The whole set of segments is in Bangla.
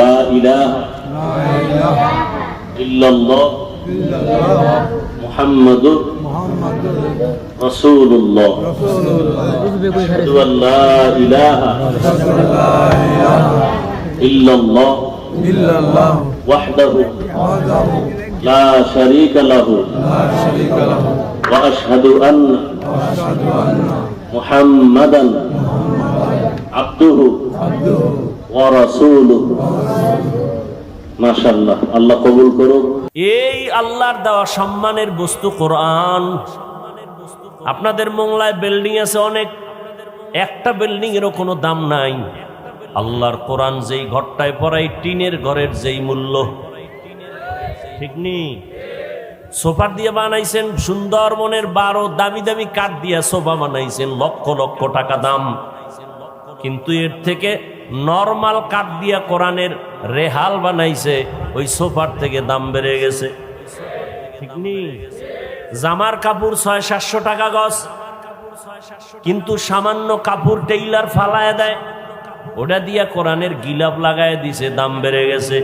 লা ইলাহা ইল্লাল্লাহ মুহাম্মাদুর রাসূলুল্লাহ আশহাদু আল লা ইলাহা ইল্লাল্লাহ ওয়াহদাহু লা শারীকা লাহু ওয়া আশহাদু আন্না মুহাম্মাদান আবদুহু ওয়া রাসূলুহু। মাশাআল্লাহ, আল্লাহ কবুল করুক। এই আল্লাহর দেওয়া সম্মানের বস্তু কোরআন। আপনাদের মোংলায় বিল্ডিং আছে অনেক, একটা বিল্ডিং এরও কোনো দাম নাই। আল্লাহর কোরআন যেই ঘরটায় পড়াই টিনের ঘরের যেই মূল্য, ঠিক নেই? সোফা দিয়ে বানাইছেন সুন্দরবনের 12 দামি দামি কাঠ দিয়ে সোফা বানাইছেন, লক্ষ লক্ষ টাকা দাম। কিন্তু এর থেকে নরমাল কাঠ দিয়া কোরআনের রেহাল বানাইছে, ওই সোফার থেকে দাম বেড়ে গেছে, ঠিক নেই? জামার কাপড় 600-700 টাকা গজ, কিন্তু সামান্য কাপড় টেইলার ফালায় দেয়, ওটা দিয়া কোরআনের গিলাপ লাগায় দিছে, দাম বেড়ে গেছে।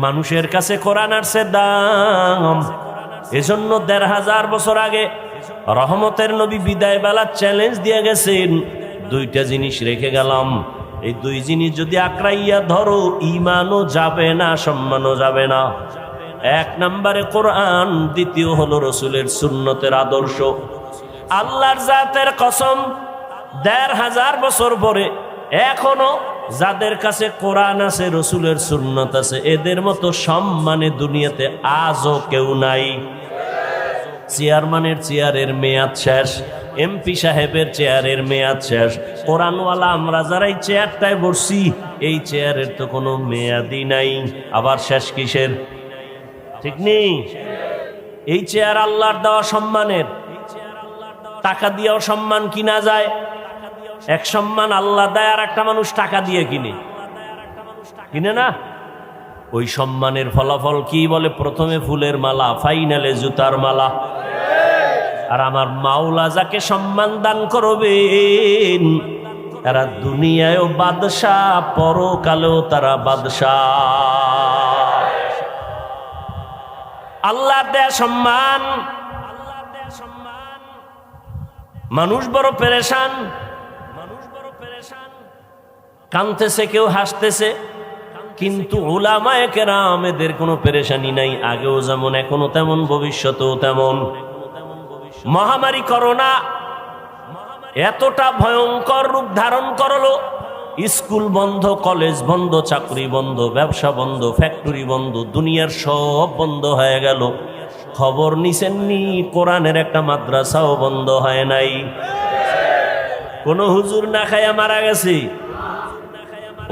মানুষের কাছে কোরআন আসছে দাম। এজন্য 1500 বছর আগে রহমতের নবী বিদায় বেলা চ্যালেঞ্জ দিয়ে গেছেন, 2টা জিনিস রেখে গেলাম, এই 2 জিনিস যদি আঁকড়াইয়া ধরো ঈমানও যাবে না, সম্মানও যাবে না। 1 নম্বরে কোরআন, দ্বিতীয় হলো রসুলের সুন্নতের আদর্শ। আল্লাহর জাতের কসম, 1500 বছর পরে এখনো যাদের কাছে কোরআন আছে, রসুলের সুন্নত আছে, এদের মতো সম্মানে দুনিয়াতে আজও কেউ নাই। চেয়ারম্যানের চেয়ারের মেয়াদ শেষ, এমপি সাহেবের চেয়ারের মেয়াদ শেষ, কোরআনওয়ালা আমরা যারা এই চেয়ারটায় বসছি, এই চেয়ারের তো কোনো মেয়াদই নাই, আবার শেষ কিসের, ঠিক নেই? এই চেয়ার আল্লাহর দেওয়া সম্মানের, টাকা দিয়েও সম্মান কিনা যায়। এক সম্মান আল্লাহ দেয়, আর একটা মানুষ টাকা দিয়ে কিনে না। ওই সম্মানের ফলাফল কি বলে? প্রথমে ফুলের মালা, ফাইনালে জুতার মালা। আর আমার মাওলা যাকে সম্মান দান করবেন, এরা দুনিয়ায়ও বাদশাহ, পরকালেও তারা বাদশাহ। আল্লাহ দেয়া সম্মান। মানুষ বড় পেরেশান, কাঁদতেছে, কেউ হাসতেছে, কিন্তু উলামায়ে কেরাম এদের কোনো পেরেশানি নাই। আগেও যেমন, এখনো তেমন, ভবিষ্যতেও তেমন। মহামারী করোনা এতটা ভয়ঙ্কর রূপ ধারণ করলো, স্কুল বন্ধ, কলেজ বন্ধ, চাকরি বন্ধ, ব্যবসা বন্ধ, ফ্যাক্টরি বন্ধ, দুনিয়ার সব বন্ধ হয়ে গেল। খবর নিছেননি, কোরআনের একটা মাদ্রাসাও বন্ধ হয় নাই। কোন হুজুর না খাইয়া মারা গেছে।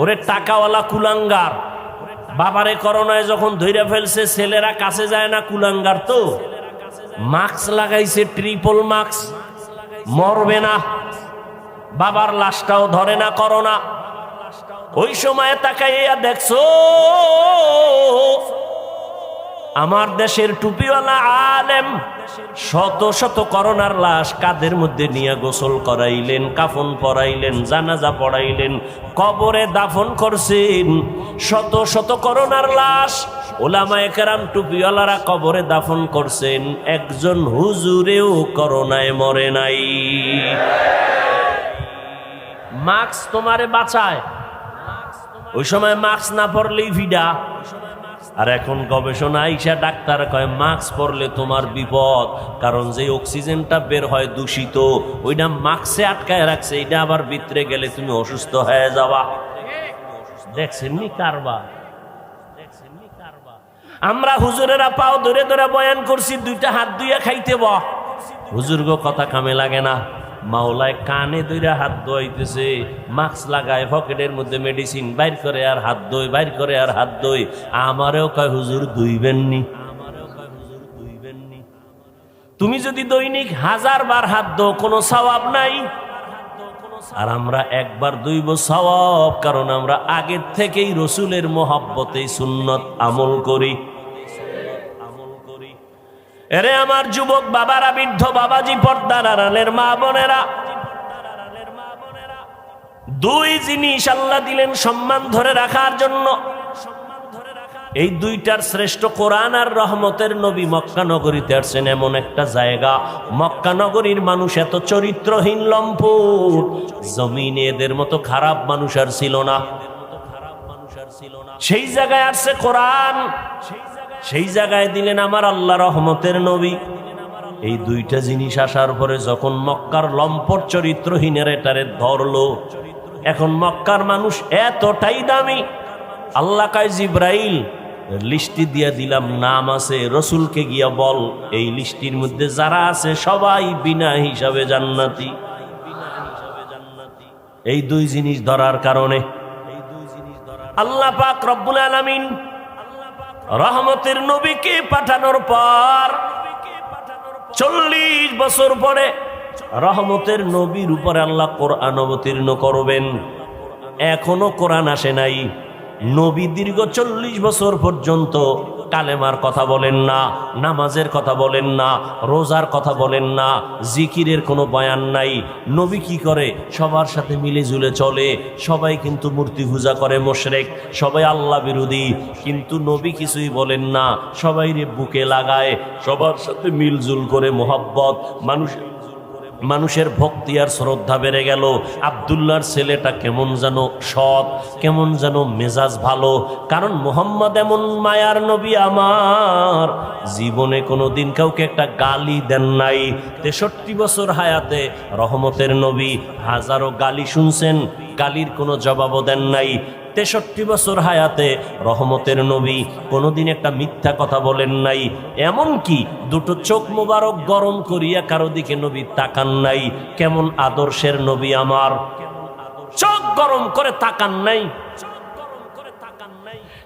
ওরে টাকাওয়ালা কুলাঙ্গার, বাবারে করোনায় যখন ধইরা ফেলছে, ছেলেরা কাছে যায় না, কুলাঙ্গার তো মাস্ক লাগাইছে, ট্রিপল মাস্ক, মরবে না, বাবার লাশটাও ধরে না করোনা। ওই সময় তাকাইয়া দেখছো আমার দেশের টুপিওয়ালা আলেম শত শত করোনার লাশ কাঁধের মধ্যে নিয়ে গোসল করাইলেন, কাফন পরাইলেন, জানাজা পড়াইলেন, কবরে দাফন করছেন। শত শত করোনার লাশ ওলামায়ে কেরাম টুপিওয়ালারা কবরে দাফন করছেন, একজন হুজুরেও করোনায় মরে নাই। মাস্ক তোমারে বাঁচায়, ওই সময় মাস্ক না পরলেই ভিডা। আর এখন গবেষণা আইসা ডাক্তার কয় মাস্ক পরলে তোমার বিপদ, কারণ যে অক্সিজেনটা বের হয় দূষিত, ওইটা মাস্কে আটকায় রাখছে, এটা আবার ভিতরে গেলে তুমি অসুস্থ হয়ে যাবা। দেখছেননি কারবার? আমরা হুজুরেরা পাও ধরে ধরে বয়ান করছি, 2টা হাত ধুইয়া খাইতে ব। হুজুর গো কথা কামে লাগে না, মাওলায় কানে ধইরা হাত ধোয়াইতেছে, মাস্ক লাগায়, পকেটের মধ্যে মেডিসিন বাইর করে আর হাত ধোয়, বাইর করে আর হাত ধোয়। আমারেও কয় হুজুর ধুইবেননি। তুমি যদি দৈনিক 1000 বার হাত ধো, কোনো সওয়াব নাই। আর আমরা একবার ধুইব সওয়াব, কারণ আমরা আগের থেকেই রসুলের মোহাব্বতে সুন্নত আমল করি। এরে আমার যুবক বাবারা, বৃদ্ধ বাবাজি, পর্দার আড়ালের মা বোনেরা, দুই জিনিস আল্লাহ দিলেন সম্মান ধরে রাখার জন্য। এই দুইটার শ্রেষ্ঠ কোরআন আর রহমতের নবী মক্কা নগরীতে আসছেন এমন একটা জায়গা, মক্কা নগরীর মানুষ এত চরিত্রহীন লম্পট, জমিনে এদের মতো খারাপ মানুষ আর ছিল না। সেই জায়গায় আসছে কোরআন, সেই জায়গায় দিলেন আমার আল্লাহ রহমতের নবী। এই দুইটা জিনিস আসার পরে যখন মক্কার লম্পট চরিত্রহীনের এটারে ধরলো, এখন মক্কার মানুষ এতটাই দামি, আল্লাহ কয় জিব্রাইল লিস্টি দিয়ে দিলাম, নাম আছে, রসুলকে গিয়া বল এই লিস্টির মধ্যে যারা আছে সবাই বিনা হিসাবে জান্নাতি। এই দুই জিনিস ধরার কারণে আল্লাহ পাক রব্বুল আলামিন রহমতের নবীকে পাঠানোর পর 40 বছর পরে রহমতের নবীর উপরে আল্লাহ কোরআন অবতীর্ণ করবেন। এখনো কোরআন আসে নাই। নবী দীর্ঘ 40 বছর পর্যন্ত কালেমার কথা বলেন না, নামাজের কথা বলেন না, রোজার কথা বলেন না, জিকিরের কোনো বয়ান নাই। নবী কি করে? সবার সাথে মিলে ঝুলে চলে। সবাই কিন্তু মূর্তি পূজা করে, মুশরিক, সবাই আল্লাহ বিরোধী, কিন্তু নবী কিছুই বলেন না, সবাই বুকে লাগায়, সবার সাথে মিলজুল করে মোহাব্বত, মানুষের ভক্তি আর শ্রদ্ধা বেড়ে গেল। আব্দুল্লাহর ছেলেটা কেমন যেন সৎ, কেমন যেন মেজাজ ভালো, কারণ মুহাম্মদ এমন মায়ার নবী আমার, জীবনে কোনোদিন কাউকে একটা গালি দেন নাই। 63 বছর হায়াতে রহমতের নবী হাজারো গালি শুনছেন, গালির কোনো জবাবও দেন নাই। 63 বছর হায়াতে রহমতের নবী কোনোদিন একটা মিথ্যা কথা বলেন নাই। এমন কি দুটো চোখ মোবারক গরম করিয়া কারো দিকে নবী তাকান নাই। কেমন আদর্শের নবী আমার, চোখ গরম করে তাকান নাই।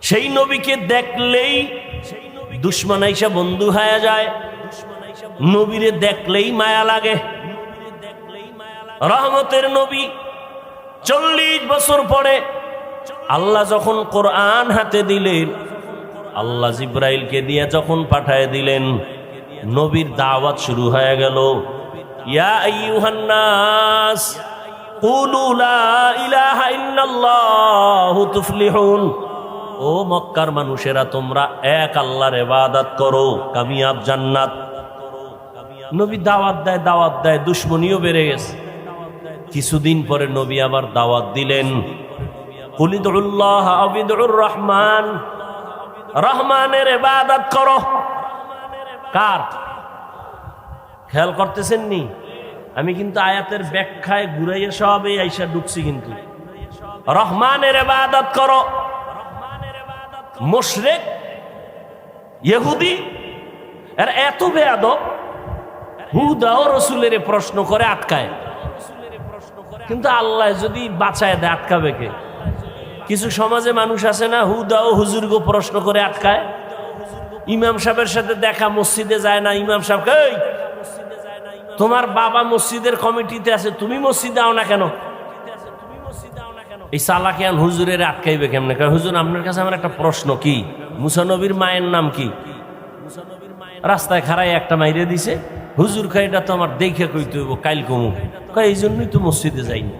সেই নবীকে দেখলেই দুশ্মন আইসা বন্ধু হয়ে যায়, নবীরে দেখলেই মায়া লাগে। রহমতের নবী 40 বছর পরে আল্লাহ যখন কোরআন হাতে দিলেন, আল্লাহ জিব্রাইলকে দিয়ে যখন পাঠায় দিলেন, নবীর দাওয়াত শুরু হয়ে গেল। ইয়া আইয়ুহান নাস কুলু লা ইলাহা ইল্লাল্লাহু তুফলিহুন। ও মক্কার মানুষেরা, তোমরা এক আল্লাহর ইবাদত করো, কামিয়াব জান্নাত। নবী দাওয়াত দেয়, দুশ্মনীও বেড়ে গেছে। কিছুদিন পরে নবী আবার দাওয়াত দিলেন, কুলিদুল্লাহ আবিদুর রহমান, রহমানের ইবাদত করো। কার? খেয়াল করতেছেন নি? আমি কিন্তু আয়াতের ব্যাখ্যায় ঘুরাইয়া সব এই আইসা ঢুকছি, কিন্তু রহমানের ইবাদত করো। মুশরিক ইহুদি এর এত বেয়াদব, হুদা ও রসুলের প্রশ্ন করে আটকায়, কিন্তু আল্লাহ যদি বাঁচায় দেয় আটকাবে কে? কিছু সমাজে মানুষ আছে না, হুদা ও হুজুরকে প্রশ্ন করে আটকায়। ইমাম সাহেবের সাথে দেখা, মসজিদে যায় না। ইমাম সাহেব, এই তোমার বাবা মসজিদের কমিটিতে আছে, তুমি মসজিদে আও না কেন? এই সালাকিয়ান হুজুরের আটকাইবে কেমনে? হুজুর আপনার কাছে আমার একটা প্রশ্ন, কি মুসা নবীর মায়ের নাম কি? রাস্তায় খাড়াই একটা মাইরে দিছে, হুজুর কয় এটা তো আমার দেখে কইতে হইব, কাইল কমু। কয় এই জন্যই তো মসজিদে যাইনি।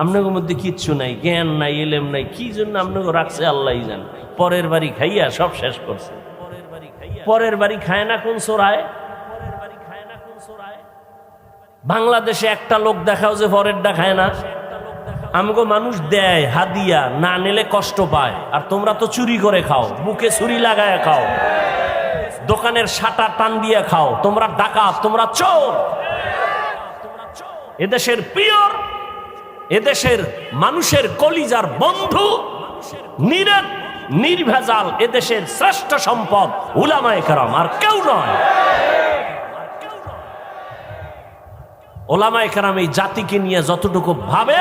আপনাদের মধ্যে কিচ্ছু নাই, জ্ঞান নাই, এলেম নাই, কি জন্য আপনাকে রাখছে আল্লাহই জান। পরের বাড়ি খাইয়া সব শেষ করছে। পরের বাড়ি খায় না কোন চোরায়? বাংলাদেশে একটা লোক দেখাও যে পরেরটা খায় না। আমগো মানুষ দেয় হাদিয়া, না নিলে কষ্ট পায়, আর তোমরা তো চুরি করে খাও, বুকে ছুরি লাগায় খাও, দোকানের শাটার টান দিয়ে খাও। তোমরা ডাকাত, তোমরা চোর। এদেশের পিওর, এদেশের মানুষের কলিজার বন্ধু, নির্ভেজাল, এদেশের শ্রেষ্ঠ সম্পদ উলামায়ে কেরাম, আর কেউ নয়। উলামায়ে কেরাম এই জাতিকে নিয়ে যতটুকু ভাবে,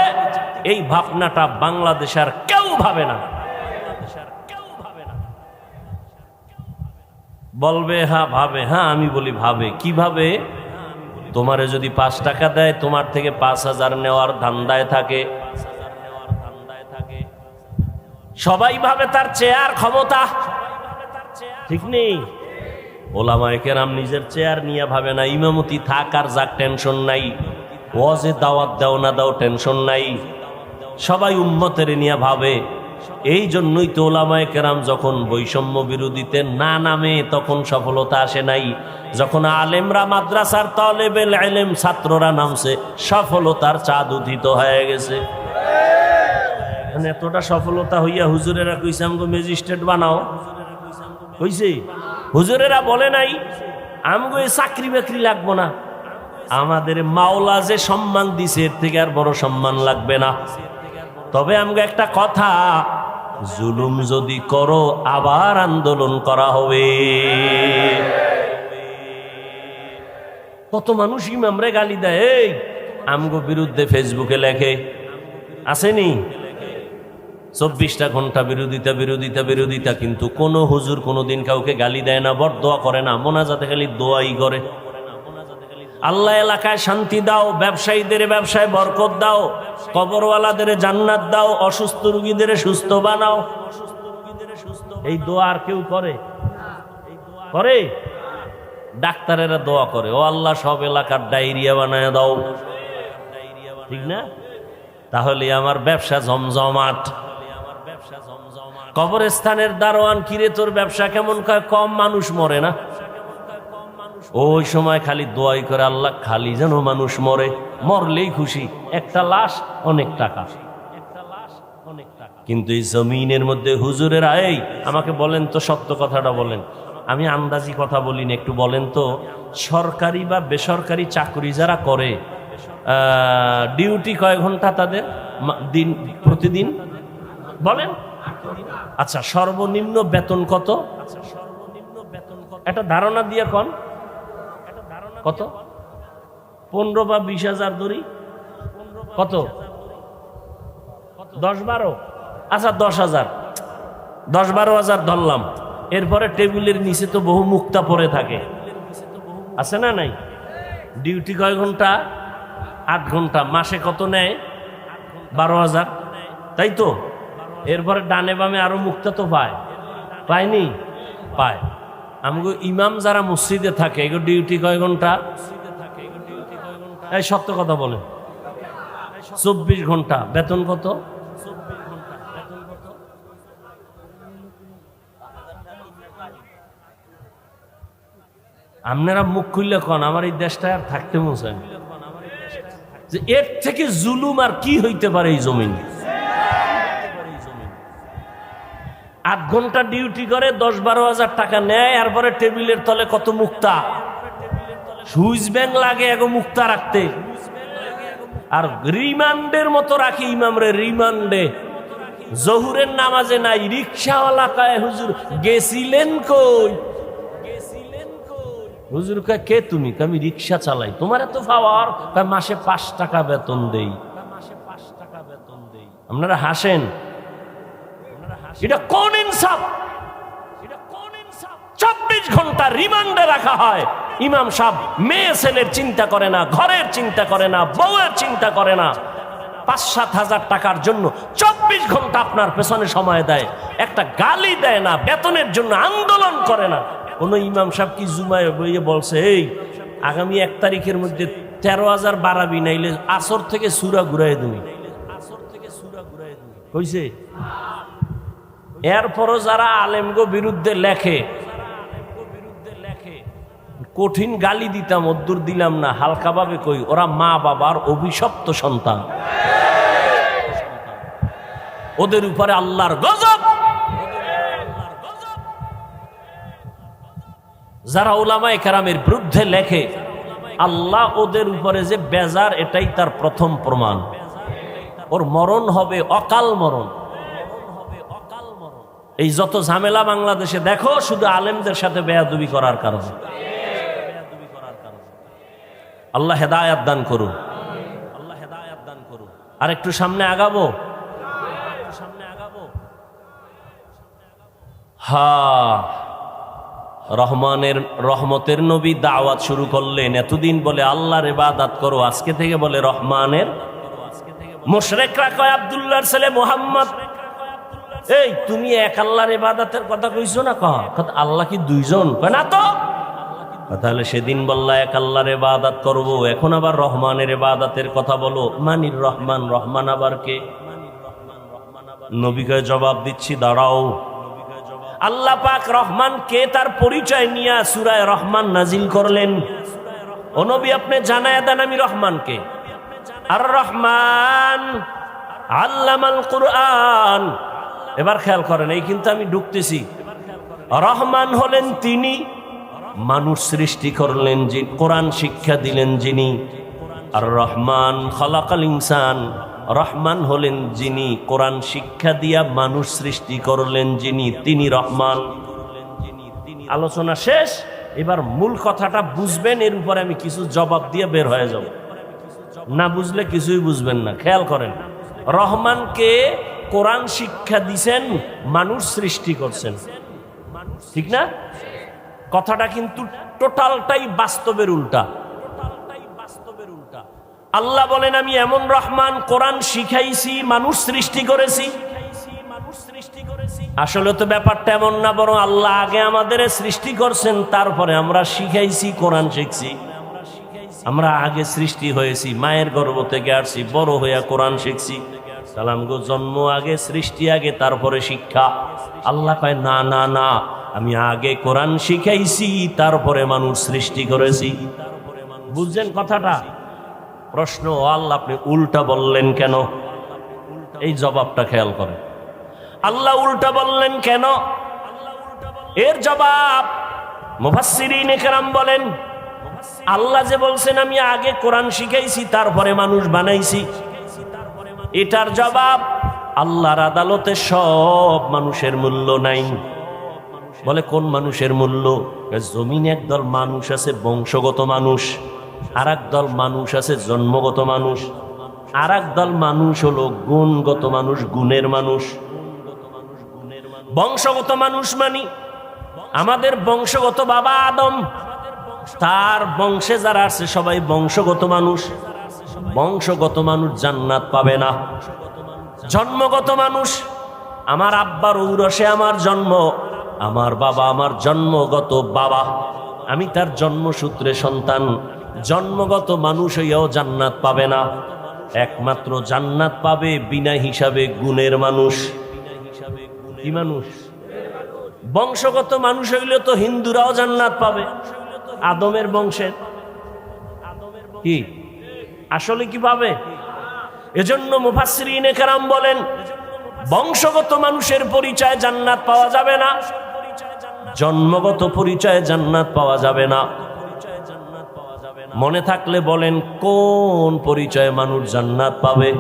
এই ভাবনাটা বাংলাদেশে আর কেউ ভাবে না। বলবে হ্যাঁ ভাবে, হ্যাঁ আমি বলি ভাবে। কিভাবে? তোমারে যদি 5 টাকা দেয়, তোমার থেকে 5000 নেওয়ার ধান্দায় থাকে। সবাই ভাবে তার চেয়ার ক্ষমতা, ঠিক নেই? ওলামায়ে কেরাম নিজের চেয়ার নিয়ে ভাবে না, ইমামতি থাক আর যাক টেনশন নাই। ওয়াজে দাওয়াত দাও না দাও টেনশন নাই, সবাই উম্মতের নিয়ে ভাবে। এই জন্যই তো ওলামায়ে কেরাম যখন বৈষম্য বিরোধীতে না নামে তখন সফলতা আসে নাই। যখন আলেমরা মাদ্রাসার তালেবেল ইলম ছাত্ররা নামছে, সফলতার চাঁদ উদিত হয়ে গেছে। এতটা সফলতা হইয়া হুজুরেরা কইছে আমগো ম্যাজিস্ট্রেট বানাও, কইছে হুজুরেরা বলে নাই আমগো এই চাকরি বাকরি লাগবো না, আমাদের মাওলা যে সম্মান দিছে এর থেকে আর বড় সম্মান লাগবে না। তবে আমগো একটা কথা, জুলুম যদি করো আবার আন্দোলন করা হবে। কত মানুষ ইমামরে গালি দেয়, এই আমগো বিরুদ্ধে ফেসবুকে লেখে, আসেনি 24টা ঘন্টা বিরোধিতা বিরোধিতা বিরোধিতা, কিন্তু কোন হুজুর কোনোদিন কাউকে গালি দেয় না, বরদোয়া করে না, মোনাজাতে খালি দোয়াই করে। আল্লাহ এলাকায় শান্তি দাও, ব্যবসায়ীদের ব্যবসায় বরকত দাও, কবরওয়ালাদের জান্নাত দাও, অসুস্থ রোগীদের সুস্থ বানাও, এই দোয়া আর কেউ করে? করে? ডাক্তারেরা দোয়া করে, ও আল্লাহ সব এলাকার ডায়রিয়া বানায় দাও, ঠিক না? তাহলে আমার ব্যবসা জমজমাট। কবরস্থানের দারোয়ান, কিরে তোর ব্যবসা কেমন? কম মানুষ মরে না? ওই সময় খালি দোয়াই করে, আল্লাহ খালি যেন মানুষ মরে, মরলেই খুশি, একটা লাশ অনেক টাকা। কিন্তু এই জমিনের মধ্যে হুজুরেরা, এই আমাকে বলেন তো, সত্য কথাটা বলেন, আমি আন্দাজি কথা বলিনি, একটু বলেন তো, সরকারি বা বেসরকারি চাকরি যারা করে ডিউটি কয় ঘন্টা তাদের দিন প্রতিদিন বলেন? আচ্ছা, সর্বনিম্ন বেতন কত? একটা ধারণা দিয়ে কোন কত? 15 বা 20 হাজার ধরি, কত? 10-12? আচ্ছা 10,000, 10-12 হাজার ধরলাম। এরপরে টেবিলের নিচে তো বহু মুক্তা পড়ে থাকে, আছে না নাই? ডিউটি কয় ঘন্টা? 8 ঘন্টা। মাসে কত নেয়? 12,000, তাই তো? এরপরে ডানে বামে আরো মুক্তা তো পায়, পায়নি? পায়। আমগো ইমাম যারা মসজিদে থাকে, এগুলো ডিউটি কয় ঘন্টা? এই সত্য কথা বলেন। 24 ঘন্টা। বেতন কত? আপনারা মুখ খুললে কন, আমার এই দেশটা আর থাকতে মন, যে এর থেকে জুলুম আর কি হইতে পারে এই জমিন। 8 ঘন্টা ডিউটি করে 10-12 হাজার টাকা নেয়, এরপরে টেবিলের তলে কত মুক্তা, সুইচ ব্যাংক লাগে এগো মুক্তা রাখতে, আর রিমান্ডের মতো রাখি ইমামরে, রিমান্ডে। জহুরের নামাজে নাই, রিক্সাওয়ালা কয় হুজুর গেছিলেন কই? হুজুর কয় কে তুমি? আমি রিক্সা চালাই। তোমার এত পাওয়ার? মাসে 5 টাকা বেতন দেই। আপনারা হাসেন, এটা কোন ইনসাফ? 24 ঘন্টা রিমান্ডে রাখা হয়। ইমাম সাহেব মেয়ে ছেলের চিন্তা করে না, ঘরের চিন্তা করে না, বউয়ের চিন্তা করে না, 5-7 হাজার টাকার জন্য 24 ঘন্টা আপনার পেছনে সময় দেয়, একটা গালি দেয় না, বেতনের জন্য আন্দোলন করে না। কোন ইমাম সাহেব কি জুমায় বইয়ে বলছে, এই আগামী 1 তারিখের মধ্যে 13,000 বাড়াবি, নাইলে আসর থেকে সূরা ঘুরাই দিবি? কইছে? এরপরও যারা আলেমগো বিরুদ্ধে লেখে, কঠিন গালি দিতাম, অদ্দুর দিলাম না, হালকা ভাবে কই, ওরা মা বাবার অভিশপ্ত সন্তান, ওদের উপরে আল্লাহর গজব। যারা উলামায়ে কেরামের বিরুদ্ধে লেখে, আল্লাহ ওদের উপরে যে বেজার, এটাই তার প্রথম প্রমাণ। ওর মরণ হবে অকাল মরণ। এই যত ঝামেলা বাংলাদেশে দেখো, শুধু আলেমদের সাথে বেয়াদবি করার কারণে। আল্লাহ হেদায়েত দান করুন, আল্লাহ হেদায়েত দান করুন। আর একটু সামনে আগাবো, রহমতের নবী দাওয়াত শুরু করলেন। এতদিন বলে আল্লাহর ইবাদত করো, আজকে থেকে বলে রহমানের। মুশরিকরা কয় আব্দুল্লাহর ছেলে মুহাম্মদ, এই তুমি এক আল্লাহর ইবাদতের কথা কইছো না? কহ আল্লাহ কি দুইজন? কয় না তো, তাহলে সেদিন বললা এক আল্লাহর ইবাদত করব, এখন আবার রহমানের ইবাদতের কথা বলো। মানির রহমান, রহমান আবার কে? নবীকে জবাব দিচ্ছি, দাঁড়াও। আল্লাহ পাক রহমান কে তার পরিচয় নিয়ে সূরা রহমান নাজিল করলেন। ও নবী, আপনি জানায়া দেন আমি রহমান কে। আর রহমান আল্লামাল কুরআন। এবার খেয়াল করেন, এই কিন্তু আমি ঢুকতেছি। রহমান হলেন তিনি, মানুষ সৃষ্টি করলেন, যিনি কোরআন শিক্ষা দিলেন যিনি। আর রহমান খালাকাল ইনসান, রহমান হলেন যিনি কোরআন শিক্ষা দিয়া মানুষ সৃষ্টি করলেন যিনি, তিনি রহমান। আলোচনা শেষ, এবার মূল কথাটা বুঝবেন, এর উপরে আমি কিছু জবাব দিয়ে বের হয়ে যাব। না বুঝলে কিছুই বুঝবেন না। খেয়াল করেন, রহমানকে কোরআন শিক্ষা দিছেন, মানুষ সৃষ্টি করছেন, ঠিক না? কথাটা কিন্তু টোটালটাই বাস্তবের উল্টা। আল্লাহ বলেন আমি এমন রহমান, কোরআন শিখাইছি, মানুষ সৃষ্টি করেছি। আসলে তো ব্যাপারটা এমন না, বরং আল্লাহ আগে আমাদের সৃষ্টি করছেন, তারপরে আমরা শিখাইছি, কোরআন শিখছি। আমরা আগে সৃষ্টি হয়েছি, মায়ের গর্ভ থেকে আসছি, বড় হইয়া কোরআন শিখছি। সালাম গো, জন্ম আগে, সৃষ্টি আগে, তারপরে শিক্ষা। আল্লাহ কয় না না না, আমি আগে কোরআন শিখাইছি, তারপরে মানুষ সৃষ্টি করেছি। বুঝছেন কথাটা? প্রশ্ন, আল্লাহ আপনি উল্টা বললেন কেন? এই জবাবটা খেয়াল করেন, আল্লাহ উল্টা বললেন কেন? এর জবাব মুফাসসিরিন ইকরাম বলেন, আল্লাহ যে বলছেন আমি আগে কোরআন শিখাইছি, তারপরে মানুষ বানাইছি, এটার জবাব আল্লাহর আদালতে সব মানুষের মূল্য নাই। বলে কোন মানুষের মূল্য? জমিনে একদল মানুষ আছে বংশগত মানুষ, আর একদল মানুষ আছে জন্মগত মানুষ, আর একদল মানুষ হলো গুণগত মানুষ, গুণের মানুষ। বংশগত মানুষ মানি আমাদের বংশগত বাবা আদম, তার বংশে যারা আছে সবাই বংশগত মানুষ। বংশগত মানুষ জান্নাত পাবে না। জন্মগত মানুষ, আমার আব্বার ঔরসে আমার জন্ম, আমার বাবা আমার জন্মগত বাবা, আমি তার জন্মসূত্রে সন্তান। জন্মগত মানুষ হইয়াও জান্নাত পাবে না। একমাত্র জান্নাত পাবে বিনা হিসাবে গুণের মানুষ। কি মানুষ? বংশগত মানুষ হইলে তো হিন্দুরাও জান্নাত পাবে, আদমের বংশের। কি আসলে কি পাবে? এজন্য মুফাসসিরিনে কেরাম বলেন বংশগত মানুষের পরিচয় জান্নাত পাওয়া যাবে না, জন্মগত পরিচয়ে জান্নাত পাওয়া যাবে না। মনে থাকলে বলেন কোন পরিচয়ে মানুষ জান্নাত পাবে?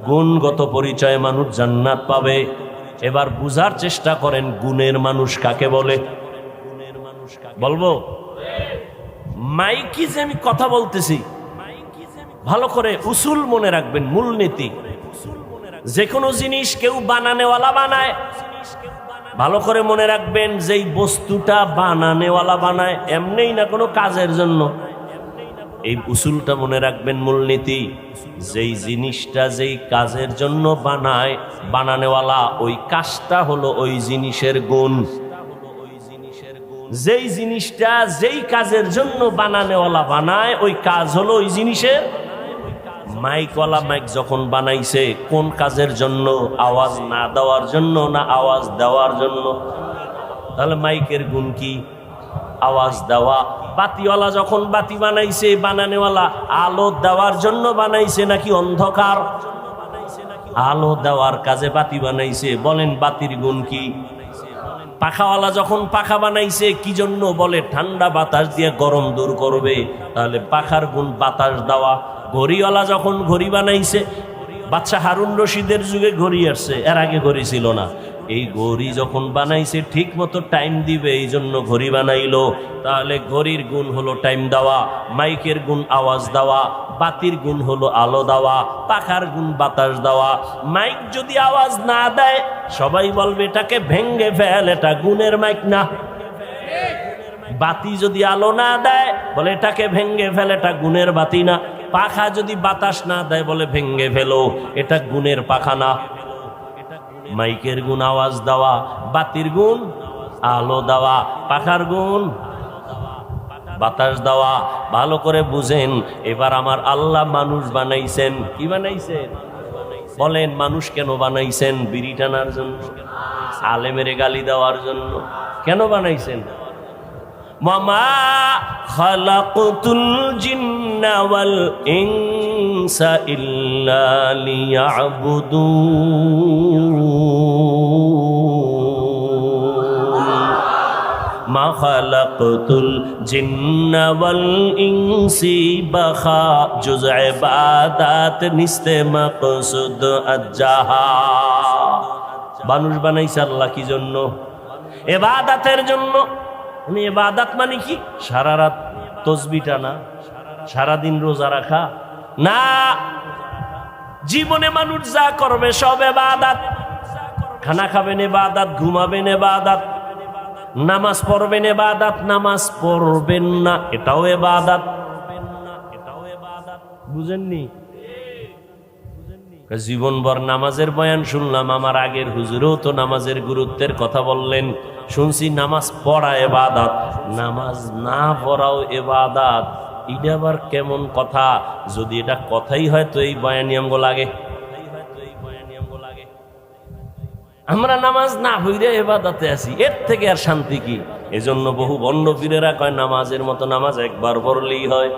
গুণগত পরিচয়ে মানুষ জান্নাত পাবে। এবার বুঝার চেষ্টা করেন গুণের মানুষ কাকে বলে। বলবো মাইকি যে আমি কথা বলতেছি, ভালো করে উসুল মনে রাখবেন, মূলনীতি। যে কোনো জিনিস কেউ বানানেওয়ালা বানায়, ভালো করে মনে রাখবেন যেই বস্তুটা বানানেওয়ালা বানায় এমনিই না, কোনো কাজের জন্য। এই উসুলটা মনে রাখবেন, মূলনীতি। যেই জিনিসটা যেই কাজের জন্য বানায় বানানেওয়ালা, ওই কাজটা হলো ওই জিনিসের গুণ। যেই জিনিসটা যেই কাজের জন্য বানানেওয়ালা বানায়, ওই কাজ হলো ওই জিনিসের। মাইকওয়ালা মাইক যখন বানাইছে কোন কাজের জন্য? আওয়াজ না দেওয়ার জন্য না আওয়াজ দেওয়ার জন্য? তাহলে মাইকের গুণ কি? আওয়াজ দেওয়া। বাতিওয়ালা যখন বাতি বানাইছে, বানানেওয়ালা আলো দেওয়ার জন্য বানাইছে নাকি অন্ধকার? আলো দেওয়ার কাজে বাতি বানাইছে, বলেন বাতির গুণ কি? পাখাওয়ালা যখন পাখা বানাইছে কি জন্য? বলে ঠান্ডা বাতাস দিয়ে গরম দূর করবে, তাহলে পাখার গুণ বাতাস দেওয়া। ঘড়িওয়ালা যখন ঘড়ি বানাইছে, বাদশা হারুন রশিদের যুগে ঘড়ি আসছে, এর আগে ঘড়ি ছিল না। এই ঘড়ি যখন বানাইছে ঠিক মতো টাইম দিবে, এই জন্য ঘড়ি বানাইলো। তাহলে ঘড়ির গুণ হলো টাইম দেওয়া, মাইকের গুণ আওয়াজ দেওয়া, বাতির গুণ হলো আলো দেওয়া, পাখার গুণ বাতাস দেওয়া। মাইক যদি আওয়াজ না দেয় সবাই বলবে এটাকে ভেঙ্গে ফেল, এটা গুণের মাইক না। বাতি যদি আলো না দেয় বলে এটাকে ভেঙ্গে ফেল, এটা গুণের বাতি না। পাখা যদি বাতাস না দেয় বলে ভেঙ্গে ফেলো, এটা গুণের পাখা না। মাইকের গুণ আওয়াজ দেওয়া, বাতির গুণ আলো দেওয়া, পাখার গুণ বাতাস দেওয়া। ভালো করে বুঝেন, এবার আমার আল্লাহ মানুষ বানাইছেন। কি বানাইছেন? বলেন, মানুষ কেন বানাইছেন? বিড়ি টানার জন্য? আলেমের গালি দেওয়ার জন্য? কেন বানাইছেন? মামা খালাকুতুল জিন্না ওয়াল ইনসা ইল্লা লিয়াবুদুন। মা খালাকুতুল জিন্না ওয়াল ইনসি বাখা জুজ ইবাদাত নিস্তে মাকসুদ আজ্জাহা। মানুষ বানাইছে আল্লাহ কি জন্য? ইবাদতের জন্য। ইবাদত মানে কি? সারা রাত তসবিহ টানা, সারাদিন রোজা রাখা না। জীবনে মানুষ যা করবে সব ইবাদত। খানা খাবেন ইবাদত, ঘুমাবেন ইবাদত, নামাজ পড়বেন ইবাদত, নামাজ পড়বেন না এটাও ইবাদত। বুঝেননি? জীবনভর নামাজের বয়ান শুনলাম, আমার আগের হুজুরও তো নামাজের গুরুত্বের কথা বললেন। শুনছি নামাজ পড়া ইবাদত, নামাজ না পড়াও ইবাদত। এটা আবার কেমন কথা? যদি এটা কথাই হয় তো এই বয়ানি আমগো লাগে। আমরা নামাজ না হইরে ইবাদতে আছি, এর থেকে আর শান্তি কি? এজন্য বহু বন্ড পীরেরা কয় নামাজের মতো নামাজ একবার পড়লেই হয়।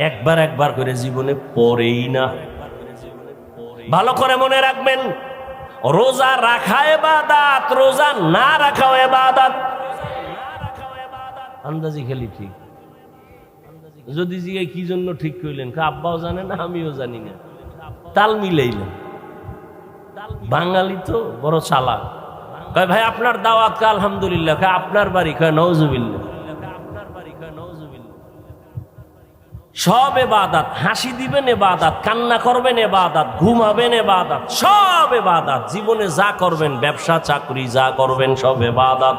একবার একবার করে জীবনে পড়েই না। ভালো করে মনে রাখবেন, রোজা রাখা ইবাদত, রোজা না রাখাও ইবাদত। আন্দাজি খেলি ঠিক। যদি জিজ্ঞাসা কি জন্য ঠিক কইলেন, আব্বাও জানে না, আমিও জানি না, তাল মিলাইলেন। বাঙালি তো বড় চালাক। কয় ভাই আপনার দাওয়াত? কা আলহামদুলিল্লাহ। কয় আপনার বাড়ি? কয় নওজুবিল্লাহ। সব ইবাদত। হাসি দিবেন ইবাদত, কান্না করবেন ইবাদত, ঘুমাবেন ইবাদত, সব ইবাদত। জীবনে যা করবেন, ব্যবসা চাকরি যা করবেন, সব ইবাদত।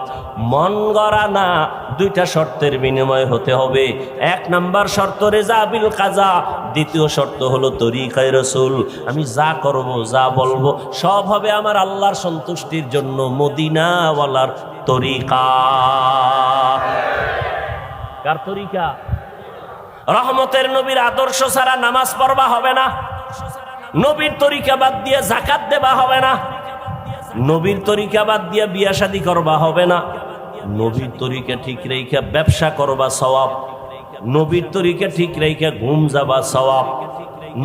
মন গড়া না। দুইটা শর্তের বিনিময় হতে হবে। এক নাম্বার শর্ত রেজা বিল কাজা, দ্বিতীয় শর্ত হলো তরিকায়ে রাসূল। আমি যা করব, যা বলবো সব হবে আমার আল্লাহর সন্তুষ্টির জন্য, মদিনাওয়ালার তরিকা। কার তরিকা? রহমতের নবীর আদর্শ ছাড়া নামাজ পড়বা হবে না। নবীর তরিকা বাদ দিয়ে যাকাত দেবা হবে না। নবীর তরিকা বাদ দিয়ে বিয়া শাদী করবা হবে না। নবীর তরিকা ঠিক রেখে ব্যবসা করবা সওয়াব। নবীর তরিকা ঠিক রেখে ঘুম যাবা সওয়াব।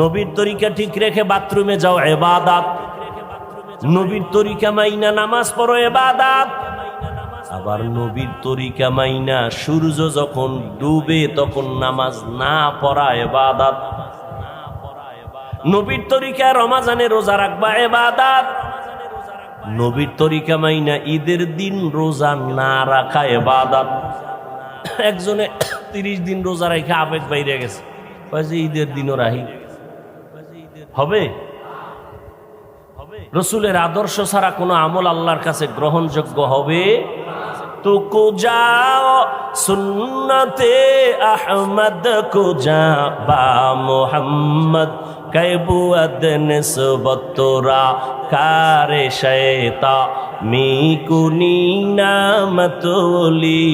নবীর তরিকা ঠিক রেখে বাথরুমে যাও ইবাদত। নবীর তরিকা মাইনা নামাজ পড়ো ইবাদত। আবার নবীর তরিকা মাইনা সূর্য যখন ডুবে তখন নামাজ না পড়া ইবাদত। নবীর তরিকা রমজানে রোজা রাখবা ইবাদত। নবীর তরিকা মাইনা ঈদের দিন রোজা না রাখা ইবাদত। একজনে 30 দিন রোজা রেখে আবেগ বাইরে গেছে, কয় যে ঈদের দিনও রাখি। হবে? রসুলের আদর্শ ছাড়া কোনো আমল আল্লাহর কাছে গ্রহণযোগ্য হবে? তো কো যাও সুন্নতে আহমদ কো যা বা মোহাম্মদ कैबुअद निस्बतोरा कारे शैता मीकुनी नामतोली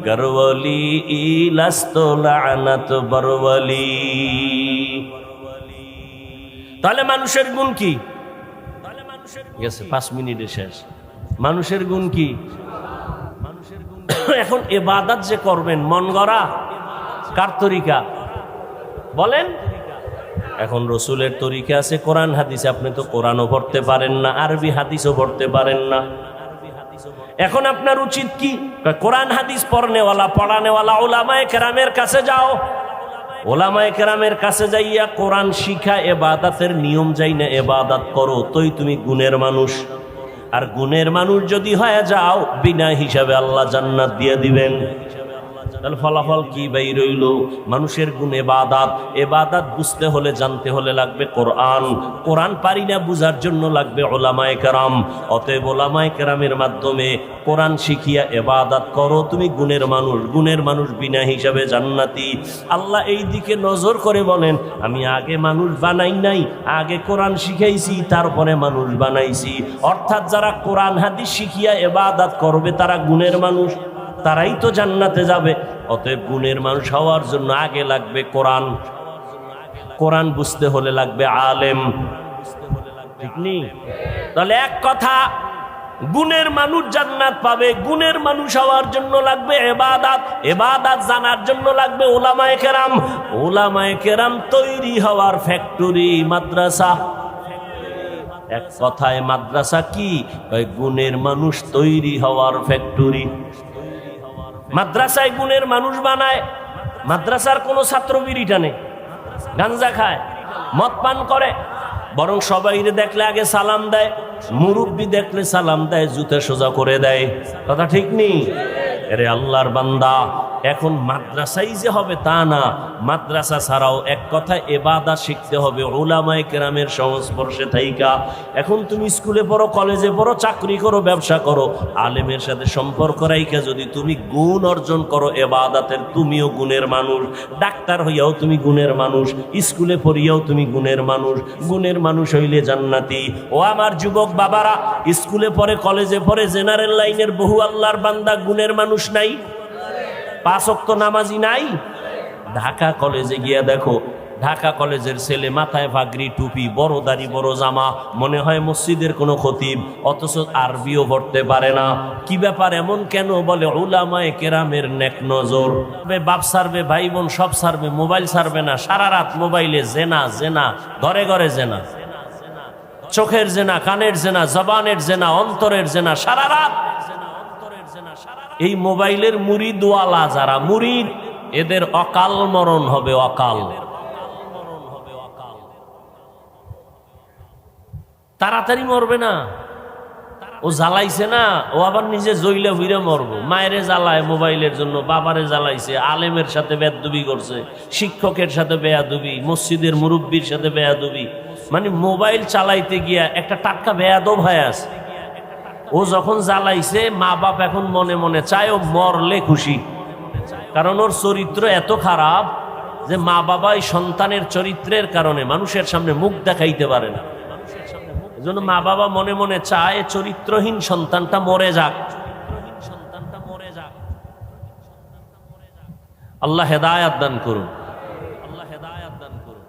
गरवली इलस्तो लानत बरवली। তাহলে মানুষের গুণ কি? গেছে 5 মিনিটে শেষ। মানুষের গুণ কি? এখন ইবাদত যে করবেন মন গড়া, কার তরিকা বলেন? এখন রসুলের তরিকা আছে কোরআন হাদিসে। আপনি তো কোরআনও পড়তে পারেন না, আরবি হাদিসও পড়তে পারেন না। এখন আপনার উচিত কি? কোরআন হাদিস পড়নেওয়ালা, পড়ানেওয়ালা উলামায়ে কেরামের কাছে যাও। উলামায়ে কেরামের কাছে যাইয়া কোরআন শিখা ইবাদতের নিয়ম যাই না ইবাদত করো, তোই তুমি গুণের মানুষ। আর গুণের মানুষ যদি হয়ে যাও, বিনা হিসাবে আল্লাহ জান্নাত দিয়ে দিবেন। তাহলে ফলাফল কি বাই রইল? মানুষের গুণ ইবাদত। ইবাদত বুঝতে হলে, জানতে হলে লাগবে কোরআন। কোরআন পারি না বুঝার জন্য লাগবে উলামায়ে কেরাম। অতএব উলামায়ে কেরামের মাধ্যমে কোরআন শিখিয়া ইবাদত করো, তুমি গুণের মানুষ। গুণের মানুষ বিনা হিসাবে জান্নাতি। আল্লাহ এই দিকে নজর করে বলেন, আমি আগে মানুষ বানাই নাই, আগে কোরআন শিখাইছি, তারপরে মানুষ বানাইছি। অর্থাৎ যারা কোরআন হাদিস শিখিয়া ইবাদত করবে তারা গুণের মানুষ। তারাই তো জান্নাতে যাবে। অতএব গুণের মানুষ হওয়ার জন্য আগে লাগবে কোরআন, কোরআন বুঝতে হলে লাগবে আলেম, ঠিক নেই? তাহলে এক কথা, গুণের মানুষ জান্নাত পাবে, গুণের মানুষ হওয়ার জন্য লাগবে ইবাদত, ইবাদত জানার জন্য লাগবে উলামায়ে কেরাম, উলামায়ে কেরাম তৈরি হওয়ার ফ্যাক্টরি মাদ্রাসা। এক কথায় মাদ্রাসা কি? ওই গুণের মানুষ তৈরি হওয়ার ফ্যাক্টরি। মাদ্রাসায় গুণের মানুষ বানায়। মাদ্রাসার কোনো ছাত্র বিড়ি টানে, গাঞ্জা খায়, মদ পান করে, বরং সবাই দেখলে আগে সালাম দেয়, মুরব্বি দেখলে সালাম দেয়, জুতে সোজা করে দেয়। কথা ঠিক নেই? আরে আল্লাহর বান্দা, এখন মাদ্রাসাই যে হবে তা না, মাদ্রাসা ছাড়াও এক কথায় ইবাদত শিখতে হবে উলামায়ে কেরামের সংস্পর্শে থাইকা। এখন তুমি স্কুলে পড়ো, কলেজে পড়ো, চাকরি করো, ব্যবসা করো, আলেমের সাথে সম্পর্ক রাইখা যদি তুমি গুণ অর্জন করো ইবাদতের, তুমিও গুণের মানুষ। ডাক্তার হইয়াও তুমি গুণের মানুষ, স্কুলে পড়িয়াও তুমি গুণের মানুষ। গুণের মানুষ হইলে জান্নাতি। ও আমার যুবক বাবারা, স্কুলে পড়ে, কলেজে পড়ে, জেনারেল লাইনের বহু আল্লাহর বান্দা গুণের মানুষ নাই, 5 ওয়াক্ত নামাজি নাই। ঢাকা কলেজে গিয়া দেখো, ঢাকা কলেজের ছেলে মাথায় পাগড়ি, টুপি, বড় দাড়ি, বড় জামা, মনে হয় মসজিদের কোনো খতিব, অথচ আরবিও পড়তে পারে না। কি ব্যাপার, এমন কেন? বলে উলামায়ে কেরামের নেক নজর। বাপ সারবে, ভাই বোন সব সারবে, মোবাইল সারবে না, সারা রাত মোবাইলে জেনা, জেনা, ঘরে ঘরে জেনা, চোখের জেনা, কানের জেনা, জবানের জেনা, অন্তরের জেনা, সারা রাত। এই মোবাইলের মুরিদওয়ালা যারা মুরিদ, এদের অকাল মরণ হবে, অকাল। তাড়াতাড়ি মরবে না, ও জ্বালাইছে না, ও আবার নিজে জইলে হুইরে মরবো। মায়েরে জ্বালায় মোবাইলের জন্য, বাবারে জ্বালাইছে, আলেমের সাথে বেয়াদবি করছে, শিক্ষকের সাথে বেয়াদবি, মসজিদের মুরব্বির সাথে বেয়াদবি। মানে মোবাইল চালাইতে গিয়া একটা টাটকা বেয়াদব হয়ে আছে। ও যখন জ্বালাইছে, মা বাপ এখন মনে মনে চায় ও মরলে খুশি, কারণ ওর চরিত্র এত খারাপ যে মা বাবা এই সন্তানের চরিত্রের কারণে মানুষের সামনে মুখ দেখাইতে পারে না। এজন্য মা বাবা মনে মনে চায় চরিত্রহীন সন্তানটা মরে যাক। আল্লাহ হেদায়েত দান করুন, আল্লাহ হেদায়েত দান করুন।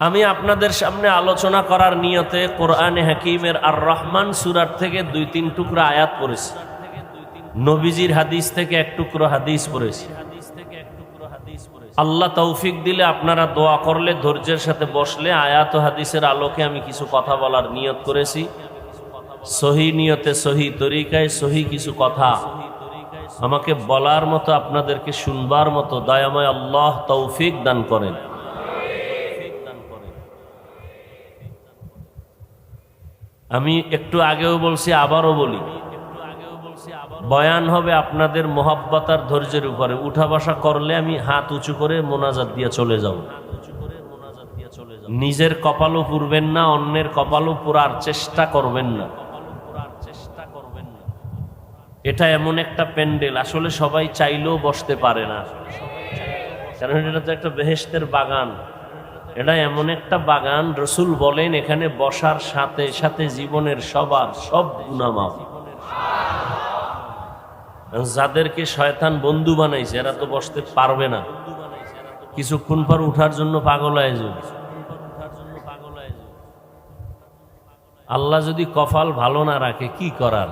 আমি আপনাদের সামনে আলোচনা করার নিয়তে কোরআনে হাকিমের আর রহমান সূরার থেকে 2-3 টুকরা আয়াত পড়েছি, নবীজির হাদিস থেকে 1 টুকরো হাদিস পড়েছি। আল্লাহ তৌফিক দিলে আপনারা দোয়া করলে, ধৈর্যের সাথে বসলে আয়াত ও হাদিসের আলোকে আমি কিছু কথা বলার নিয়ত করেছি। সহি নিয়তে, সহি তরিকায়, সহি কিছু কথা আমাকে বলার মতো, আপনাদেরকে শুনবার মতো দয়াময় আল্লাহ তৌফিক দান করেন। আমি একটু আগেও বলছি, আবারও বলি, বয়ান হবে আপনাদের মোহাব্বত আর ধৈর্যের উপরে। উঠা বসা করলে আমি হাত উঁচু করে মোনাজাত দিয়ে চলে যাব। নিজের কপালও পুরবেন না, অন্যের কপালও পুরার চেষ্টা করবেন না। এটা এমন একটা প্যান্ডেল, আসলে সবাই চাইলেও বসতে পারে না, কারণ এটা তো একটা বেহেশতের বাগান। এটা এমন একটা বাগান, রসুল বলেন এখানে বসার সাথে সাথে জীবনের সবার সব গুনাহ মাফ। যাদেরকে শয়তান বন্ধু বানাইছে এরা তো বসতে পারবে না, কিছুক্ষণ পর উঠার জন্য পাগল হয়ে যাবে। আল্লাহ যদি কপাল ভালো না রাখে কি করার?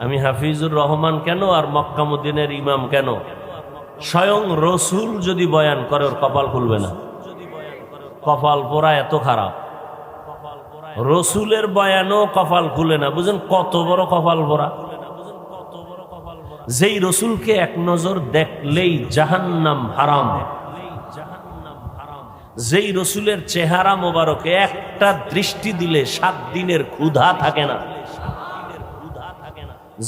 আমি হাফিজুর রহমান কেন আর মক্কা মদিনার ইমাম কেন, স্বয়ং রসুল যদি বয়ান করে ওর কপাল খুলবে না। কপাল পোড়া এত খারাপ, রসুলের বয়ানও কপাল খুলে না। বুঝেন কত বড় কপাল পোড়া? যেই রসুলকে এক নজর দেখলেই জাহান্নাম হারাম, যেই রসুলের চেহারা মোবারকে একটা দৃষ্টি দিলে 7 দিনের ক্ষুধা থাকে না,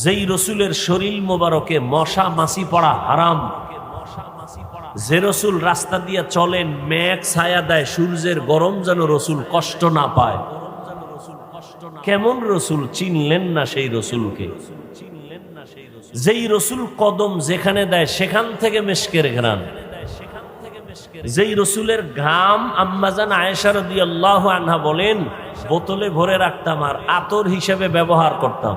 যেই রসুলের শরীর মোবারকে মশা মাছি পড়া হারাম, যে রসুল রাস্তা দিয়ে চলেন মেঘ ছায়া দেয়, সূর্যের গরম যেন রসুল কষ্ট না পায়। কেমন রসুল চিনলেন না সেই রসুলকে? যেই রসুল কদম যেখানে দেয় সেখান থেকে মেশকের ঘ্রাণ, যেই রসুলের ঘাম আম্মাজান আয়েশা রাদিয়াল্লাহু আনহা বলেন বোতলে ভরে রাখতাম আর আতর হিসেবে ব্যবহার করতাম।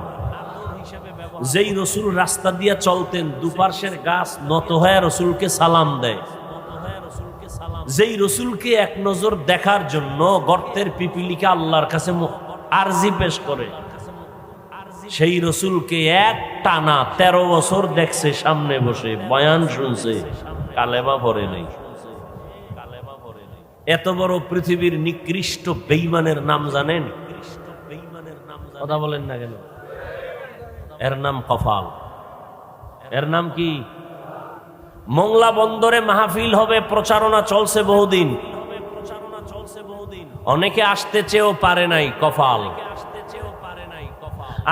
যেই রসুল রাস্তা দিয়ে চলতেন দুপার্শ্বের গাছ নত হয়ে রসুলকে সালাম দেয়। যেই রসুলকে এক নজর দেখার জন্য গর্তের পিপিলিকা আল্লাহর কাছে আরজি পেশ করে, সেই রসুলকে এক টানা 13 বছর দেখছে, সামনে বসে বয়ান শুনছে, কালেমা পড়ে নেই। এত বড় পৃথিবীর নিকৃষ্ট বেঈমানের নাম জানেন? কথা বলেন না কেন? এর নাম কফাল। এর নাম কি? মোংলা বন্দরে মাহফিল হবে, প্রচারণা চলছে বহুদিন, অনেকে আসতে চেয়েও পারে নাই, কফাল।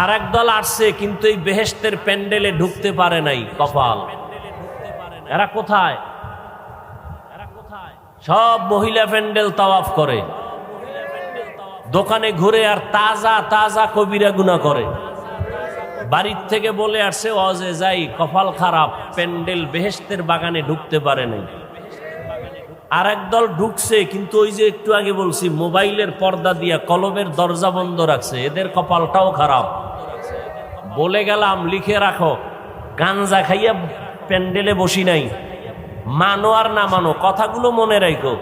আর একদল আসছে কিন্তু এই বেহেশতের প্যান্ডেলে ঢুকতে পারে নাই, কফাল। এরা কোথায়? সব মহিলা প্যান্ডেল তাওয়াফ করে, দোকানে ঘুরে আর তাজা তাজা কবিরা গুনাহ করে। বাড়ির থেকে বলে আসছে ওয়াজে যাই, কপাল খারাপ, প্যান্ডেল বেহেশতের বাগানে ঢুকতে পারে নাই। আর একদল ঢুকছে কিন্তু ওই যে একটু আগে বলছি মোবাইলের পর্দা দিয়া কলমের দরজা বন্ধ রাখছে, এদের কপালটাও খারাপ। বলে গেলাম লিখে রাখো, গাঞ্জা খাইয়া প্যান্ডেলে বসি নাই, মানো আর না মানো কথাগুলো মনে রাখো।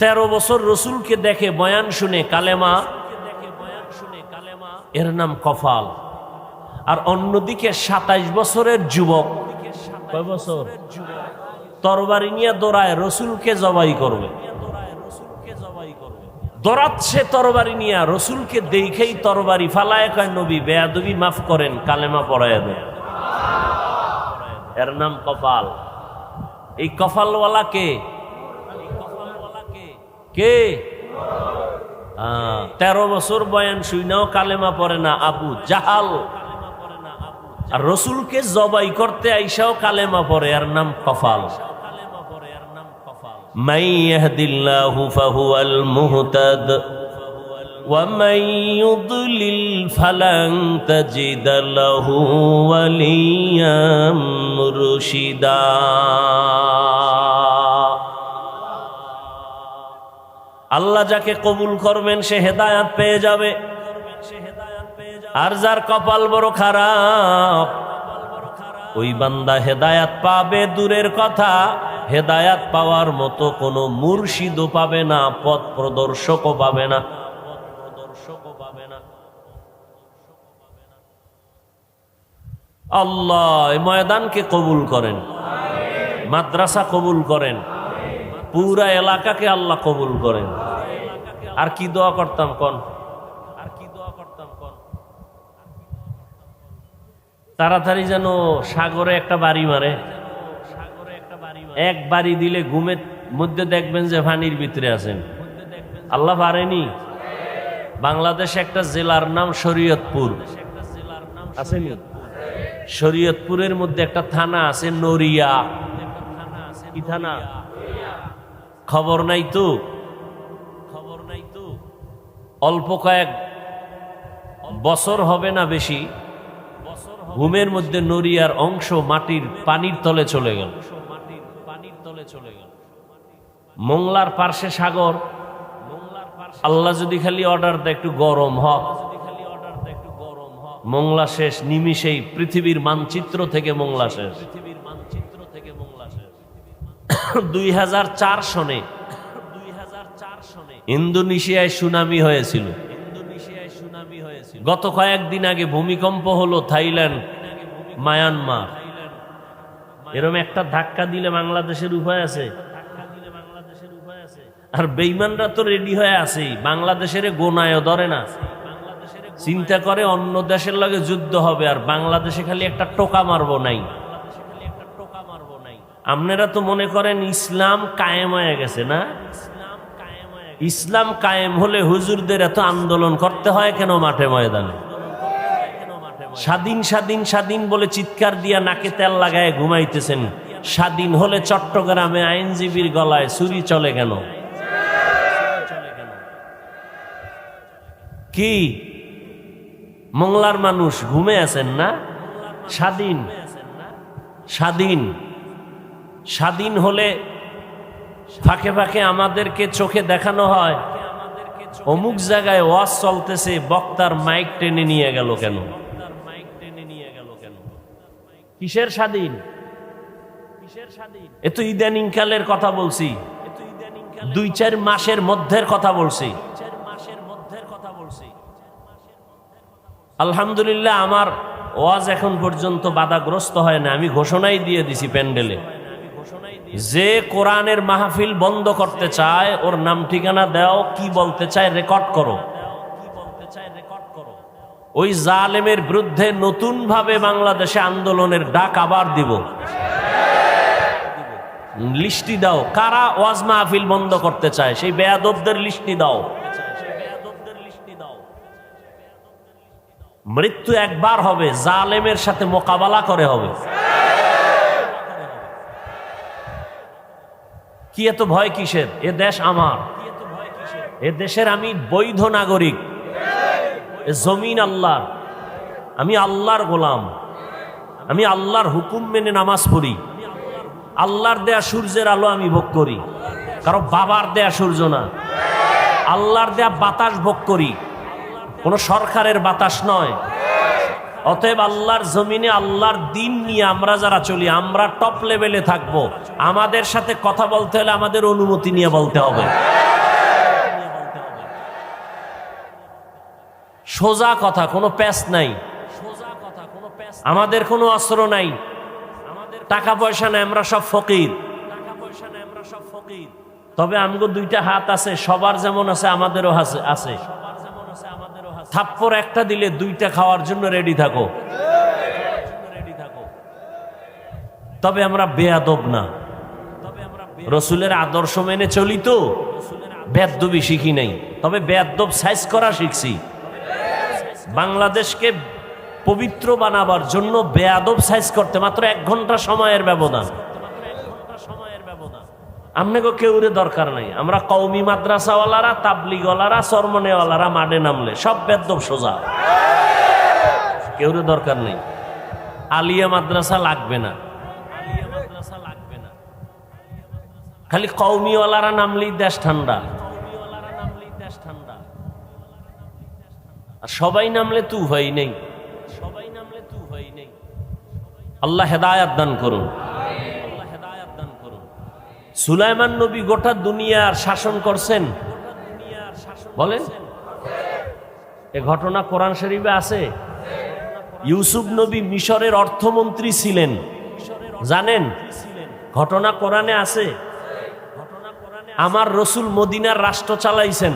13 বছর রসুলকে দেখে বয়ান শুনে কালেমা, এর নাম কফাল। আর অন্যদিকে 27 বছরের যুবক, কয় বছর, তরবারি নিয়ে দৌড়ায় রসুলকে জবাই করবে, দৌড়াচ্ছে তরবারি নিয়ে, রসুলকে দেখেই তরবারি ফালায়, কয় নবী বেয়াদবি মাফ করেন, কালেমা পড়ায় দেন। এর নাম কপাল। এই কপালওয়ালা কে? কে? 13 বছর বয়ান শুইনাও কালেমা পড়ে না, আবু জাহাল। আর রসুলকে জবাই করতে আইসাও কালেমা পড়ে, এর নাম কপাল। মান ইয়াহদিল্লাহু ফাহুয়াল মুহতাদ ওয়া মান ইউদ্লিল ফালান তাজিদ লাহু ওয়ালিয়াম মুরশিদা। আল্লাহ যাকে কবুল করবেন সে হেদায়াত পেয়ে যাবে, আর যার কপাল বড় খারাপ ওই বান্দা হেদায়াত পাবে দূরের কথা, হেদায়াত পাওয়ার মতো কোনো মুর্শিদও পাবে না, পথ প্রদর্শকও পাবে না। আল্লাহ এই ময়দানকে কবুল করেন, মাদ্রাসা কবুল করেন, পুরা এলাকাকে আল্লাহ কবুল করেন। আর কি দোয়া করতাম কোন? তাড়াতাড়ি যেন সাগরে একটা বাড়ি মারে, এক বাড়ি দিলে ঘুমের মধ্যে দেখবেন যে পানির ভিতরে আছেন। আল্লাহ পারেনি? বাংলাদেশে একটা জেলার নাম শরীয়তপুর, আসেনি? শরীয়তপুরের মধ্যে একটা থানা আছে নড়িয়া। কি থানা? খবর নাই তো? অল্প কয়েক বছর হবে না বেশি, ঘুমের মধ্যে নড়িয়ার অংশ মাটির পানির তলে চলে গেল। মোংলার পার্শ্বে সাগর। আল্লাহ যদি খালি অর্ডার দেয় একটু গরম হ, মোংলা শেষ নিমিষেই, পৃথিবীর মানচিত্র থেকে মোংলা শেষ। 2004 সনে ইন্দোনেশিয়ায় সুনামি হয়েছিল। গত কয়েকদিন আগে ভূমিকম্প হলো থাইল্যান্ড, মায়ানমার। এরকম একটা ধাক্কা দিলে বাংলাদেশের উপায় আছে? আর বেঈমানরা তো রেডি হয়ে আছে, বাংলাদেশের গোনায় ধরে না, চিন্তা করে অন্য দেশের লগে যুদ্ধ হবে আর বাংলাদেশে খালি একটা টোকা মারবো নাই। আপনারা তো মনে করেন ইসলাম কায়েম হয়ে গেছে না? ইসলাম কায়েম হলে হুজুরদের এত আন্দোলন করতে হয় কেন মাঠে ময়দানে? স্বাধীন স্বাধীন স্বাধীন বলে চিৎকার দিয়া নাকে তেল লাগায় ঘুমাইতেছেন, স্বাধীন হলে চট্টগ্রামে আইনজীবীর গলায় ছুরি চলে কেন? কি মোংলার মানুষ ঘুমে আছেন না? স্বাধীন স্বাধীন স্বাধীন হলে ফাঁকে ফাঁকে আমাদেরকে চোখে দেখানো হয় অমুক জায়গায় ওয়াজ চলতেছে, বক্তার মাইক টেনে নিয়ে গেল কেন? কিসের স্বাধীন? এ তো ইদানিং কালের কথা বলছি, 2-4 মাসের মধ্যের কথা বলছি। আলহামদুলিল্লাহ আমার ওয়াজ এখন পর্যন্ত বাধাগ্রস্ত হয় না। আমি ঘোষণাই দিয়ে দিছি প্যান্ডেলে, যে কোরআনের মাহফিল বন্ধ করতে চায় ওর নাম ঠিকানা দাও, কি বলতে চায় রেকর্ড করো। ওই জালেমের বিরুদ্ধে নতুন ভাবে বাংলাদেশে আন্দোলনের ডাক আবার দিব। লিস্টি দাও, কারা ওয়াজ মাহফিল বন্ধ করতে চায়, সেই বেয়াদবদের লিস্টি দাও। মৃত্যু একবার হবে, জালেমের সাথে মোকাবেলা করে হবে। কি এত ভয় কিসের? এ দেশ আমার, এ দেশের আমি বৈধ নাগরিক, এ জমিন আল্লাহর, আমি আল্লাহর গোলাম, আমি আল্লাহর হুকুম মেনে নামাজ পড়ি, আল্লাহর দেয়া সূর্যের আলো আমি ভোগ করি, কারো বাবার দেয়া সূর্য না, আল্লাহর দেয়া বাতাস ভোগ করি, কোন সরকারের বাতাস নয়। অতএব আল্লাহর জমিনে আল্লাহর দিন নিয়ে আমরা যারা চলি, আমরা টপ লেভেলে থাকবো। আমাদের সাথে কথা বলতে হলে আমাদের অনুমতি নিয়ে বলতে হবে। সোজা কথা, কোনো প্যাচ নাই, আমাদের কোনো অস্ত্র নাই, টাকা পয়সা নাই, আমরা সব ফকির। তবে আমগো 2টা হাত আছে, সবার যেমন আছে আমাদেরও আছে। থাপ্পড় একটা দিলে 2টা খাওয়ার জন্য রেডি থাকো। তবে আমরা বেয়াদব না, রসুলের আদর্শ মেনে চলি, তো বেয়াদবি শিখি নাই, তবে বেয়াদব সাইজ করা শিখছি। বাংলাদেশকে পবিত্র বানাবার জন্য বেয়াদব সাইজ করতে মাত্র 1 ঘন্টা সময়ের ব্যবধান। আপনাকে কেউরে দরকার নাই, আমরা কওমি মাদ্রাসাওয়ালারা, তাবলিগওয়ালারা, চরমনেওয়ালারা মাঠে নামলে সব বেয়াদব সোজা, কেউরে দরকার নেই। আলিয়া মাদ্রাসা লাগবে না, খালি কওমিওয়ালারা নামলেই দেশ ঠান্ডা, আর সবাই নামলে তু হয় নেই। আল্লাহ হেদায়াত দান করুন। সুলাইমান নবী গোটা দুনিয়ার শাসন করছেন, বলেন? এ ঘটনা কোরআন শরীফে আছে। ইউসুফ নবী মিশরের অর্থমন্ত্রী ছিলেন, জানেন? ঘটনা কোরআনে আছে। আমার রসুল মদিনার রাষ্ট্র চালাইছেন,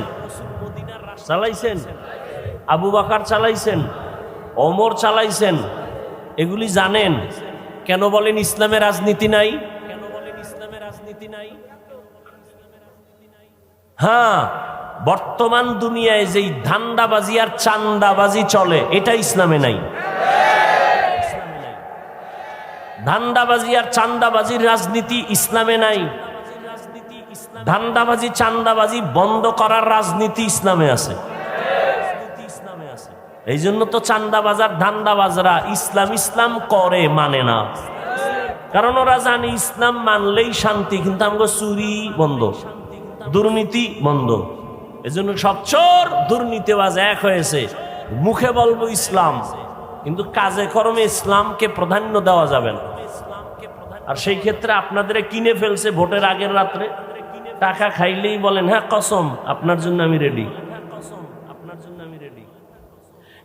আবু বকর চালাইছেন, ওমর চালাইছেন, এগুলি জানেন। কেন বলেন ইসলামে রাজনীতি নাই? হ্যাঁ, বর্তমান দুনিয়ায় যেই ধান্দাবাজি আর চান্দাবাজি চলে, এটা ইসলামে নাই। ধান্দাবাজি আর চান্দাবাজির রাজনীতি ইসলামে নাই। ধান্দাবাজি চান্দাবাজি বন্ধ করার রাজনীতি ইসলামে আছে। এই জন্য তো চান্দাবাজার ধান্দাবাজরা ইসলাম করে মানে না, কারণ ওরা জানে ইসলাম মানলেই শান্তি। কিন্তু আমাকে চুরি বন্ধ, দুর্নীতি বন্ধ। এই জন্য সব চোর দুর্নীতিবাজ এক হয়েছে। মুখে বলবো ইসলাম, কিন্তু কাজে কর্মে ইসলামকে প্রাধান্য দেওয়া যাবে না। আর সেই ক্ষেত্রে আপনাদের কিনে ফেলছে ভোটের আগের রাত্রে, টাকা খাইলেই বলেন হ্যাঁ কসম আপনার জন্য আমি রেডি।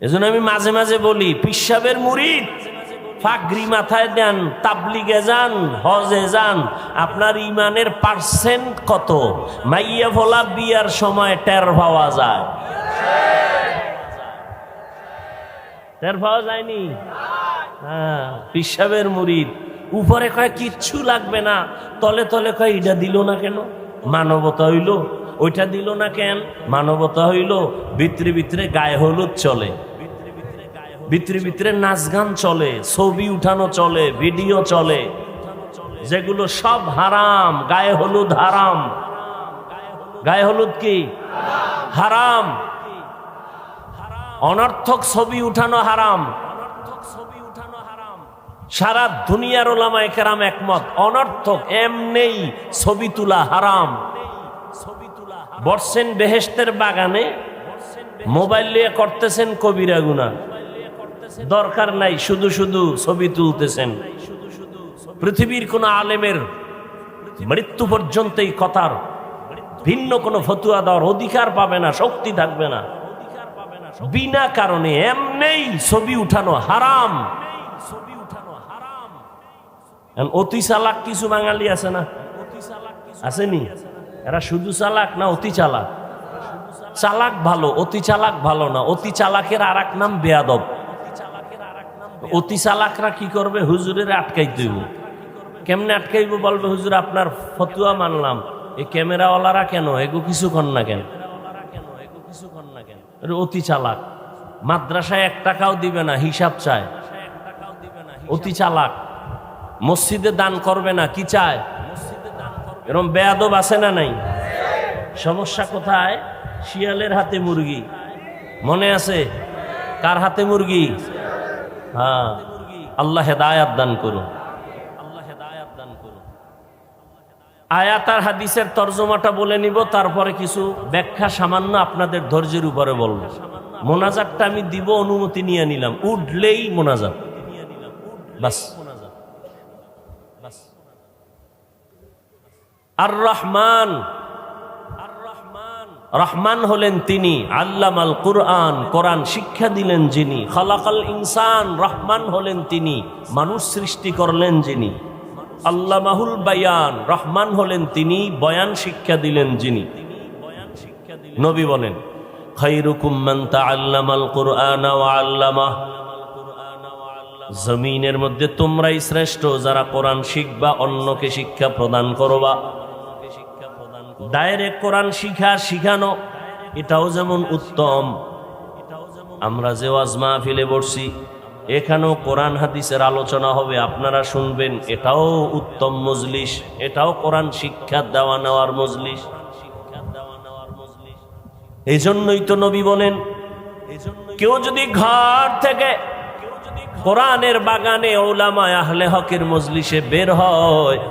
এজন্য আমি মাঝে মাঝে বলি, পীর সাহেবের মুরিদ পাগড়ি মাথায় দেন, তাবলিগে যান, হজে যান, আপনার ইমানের পার্সেন্ট কত মাইয়া ভোলা বিয়ার সময় টের পাওয়া যায়? টের পাওয়া যায়নি? হ্যাঁ, পীর সাহেবের মুরিদ উপরে কয় কিচ্ছু লাগবে না, তলে তলে কয় এটা দিল না কেন, মানবতা হইল। ওইটা দিল না কেন, মানবতা হইল। ভিতরে ভিতরে গায়ে হলুদ চলে, ভিতরে ভিতরে নাচ গান চলে, ছবি উঠানো চলে, ভিডিও চলে, যেগুলো সব হারাম। গায়ে হলুদ হারাম। গায়ে হলুদ কি হারাম? অনর্থক ছবি উঠানো হারাম। সারা দুনিয়ার ওলামায়ে কেরাম একমত, অনর্থক, এমনেই ছবি তোলা হারাম। বসছেন বেহেশতের বাগানে, মোবাইল নিয়ে করতেছেন কবিরা গুনাহ, দরকার নাই, শুধু শুধু ছবি তুলতেছেন। পৃথিবীর কোন আলেমের মৃত্যু পর্যন্ত এই কথার ভিন্ন কোনো ফতুয়া দেওয়ার অধিকার পাবে না, শক্তি থাকবে না। বিনা কারণে এমনেই ছবি উঠানো হারাম। অতি চালাক কিছু বাঙালি আছে না, আসেনি? এরা শুধু চালাক না অতি চালাক? চালাক ভালো, অতি চালাক ভালো না। অতি চালাকের আর এক নাম বেয়াদব। অতি চালাকরা কি করবে? হুজুরের আটকাই দিব। কেমনে আটকাইব? বলবে হুজুর আপনার ফতুয়া মানলাম, এই ক্যামেরাওয়ালারা কেন এগো কিছু কর না কেন? অতি চালাক। মাদ্রাসায় 1 টাকাও দিবে না, হিসাব চায়, অতি চালাক। মসজিদে দান করবে না, কি চায়? এরকম বেয়াদব আছে না নাই? সমস্যা কোথায়? শিয়ালের হাতে মুরগি, মনে আছে? কার হাতে মুরগি? হ্যাঁ, আল্লাহ হেদায়াত দান করুন। আয়াত আর হাদিসের তরজমাটা বলে নিব, তারপরে কিছু ব্যাখ্যা সামান্য আপনাদের ধৈর্যের উপরে বলবো। মোনাজাতটা আমি দিব, অনুমতি নিয়ে নিলাম, উঠলেই মোনাজাত, বাস। আর রহমান, রহমান হলেন তিনি, আল্লামাল কুরআন, কোরআন শিক্ষা দিলেন যিনি। খালাকাল ইনসান, রহমান হলেন তিনি, মানুষ সৃষ্টি করলেন যিনি। আল্লামাহুল বায়ান, রহমান হলেন তিনি, বয়ান শিক্ষা দিলেন যিনি। নবী বলেন খায়রুকুম মান তাআল্লামাল কুরআনা ওয়া আল্লামাহ, জমিনের মধ্যে তোমরাই শ্রেষ্ঠ যারা কোরআন শিখবা, অন্যকে শিক্ষা প্রদান করবা। ডাইরেক্ট কোরআন শিখানো এটাও যেমন উত্তম। আমরা যে ওয়াজ মাহফিলে বসছি, এখানেও কোরআন হাদিসের আলোচনা হবে, আপনারা শুনবেন, এটাও উত্তম মজলিস, এটাও কোরআন শিক্ষা দেওয়া নেওয়ার মজলিস। এই জন্যই তো নবী বলেন, কেউ যদি ঘর থেকে কোরআনের বাগানে উলামায়ে আহলে হকের মজলিসে বের হয়,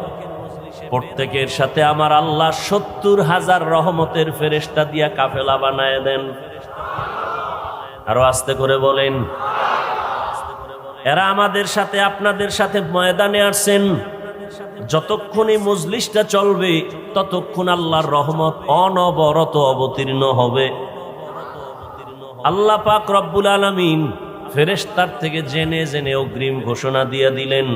প্রত্যেকের সাথে আমার আল্লাহ 70,000 রহমতের ফেরেশতা দিয়া কাফেলা বানায় দেন। আরো আস্তে করে বলেন। এরা আমাদের সাথে, আপনাদের সাথে ময়দানে আসছেন। যতক্ষণ এই মজলিসটা চলবে ততক্ষণ আল্লাহর রহমত অনবরত অবতীর্ণ হবে। আল্লাহ পাক রব্বুল আলামিন ফেরেশতার থেকে জেনে জেনে অগ্রিম ঘোষণা দিয়ে দিলেন,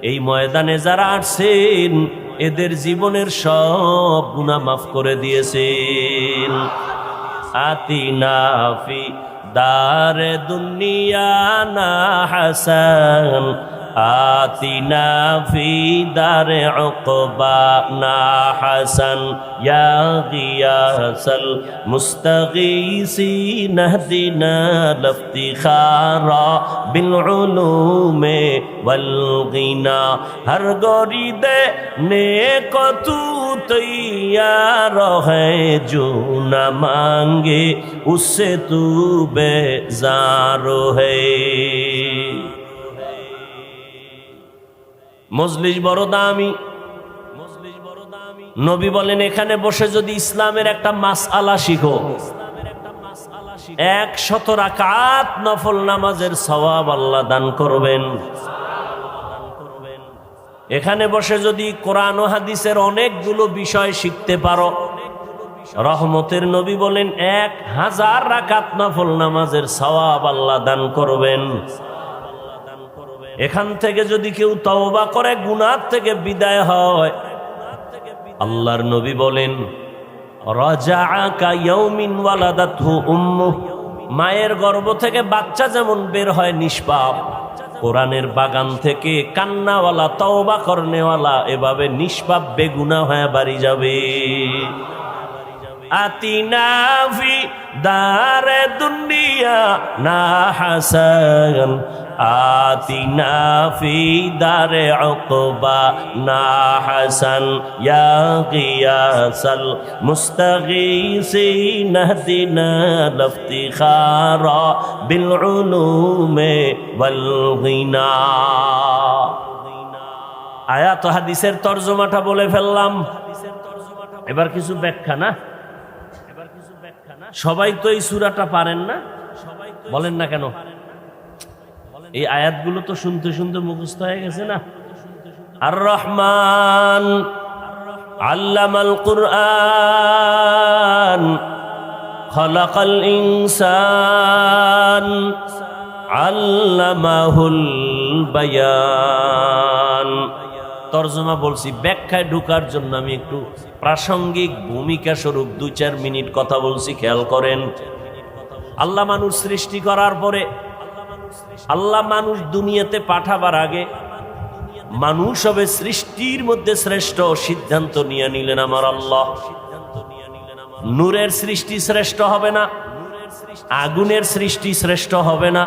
এই ময়দানে যারা আসছেন এদের জীবনের সব গুনাহ মাফ করে দিয়েছেন। আতিনা ফি দারে দুনিয়া না হাসান, আতিনা ফি দারে উকবা না হাসান, ইয়া গিয়াসাল মুস্তাগীসিন ইহদিনা লিফতিখারা বিল উলুমে ওয়াল গিনা। হর গরিদে নেক তু তৈয়ার হ্যায়, जो না মাঙ্গে उससे तू बेजार है। মজলিস বড় দামি। নবী বলেন, এখানে বসে যদি ইসলামের একটা মাসআলা শিখো, 100 রাকাত নফল নামাজের সওয়াব আল্লাহ দান করবেন। এখানে বসে যদি কোরআন ও হাদিসের অনেকগুলো বিষয় শিখতে পারো, রহমতের নবী বলেন 1000 রাকাত নফল নামাজের সওয়াব আল্লাহ দান করবেন। এখান থেকে যদি কেউ তওবা করে গুনাহ থেকে বিদায় হয়, আল্লাহর নবী বলেন রাজাআ কা ইয়াউমিন ওয়ালাদাতহু উম্মু, মায়ের গর্ভ থেকে বাচ্চা যেমন বের হয় নিষ্পাপ, কোরআনের বাগান থেকে কান্নাওয়ালা তওবা করনেওয়ালা এভাবে নিষ্পাপ বেগুনাহ হয়ে বাড়ি যাবে। আতিনা ফি দারে দুনিয়া না হাসান আতিনা ফি দারে উকবা না হাসান ইয়া গিয়াসাল মুস্তাগীসিন ইহদিনা লিফতিখারা বিল উলুমি ওয়াল গিনা। আয়াত হাদিসের তরজমাটা বলে ফেললাম, এবার কিছু ব্যাখ্যা না। সবাই তো এই সূরাটা পারেন না, বলেন না কেন? এই আয়াতগুলো তো শুনতে শুনতে মুখস্থ হয়ে গেছে না। আর রহমান আল্লামাল কুরআন খালাকাল ইনসান আল্লামাহুল বায়ান। তরজমা বলছি, ব্যাখ্যায় ঢোকার জন্য আমি একটু প্রাসঙ্গিক ভূমিকা স্বরূপ 2-4 মিনিট কথা বলছি, খেয়াল করেন। আল্লাহ মানুষ সৃষ্টি করার পরে, আল্লাহ মানুষ দুনিয়াতে পাঠাবার আগে মানুষ হবে সৃষ্টির মধ্যে শ্রেষ্ঠ সিদ্ধান্ত নিয়ে নিলেন আমার আল্লাহ। নূরের সৃষ্টি শ্রেষ্ঠ হবে না, আগুনের সৃষ্টি শ্রেষ্ঠ হবে না,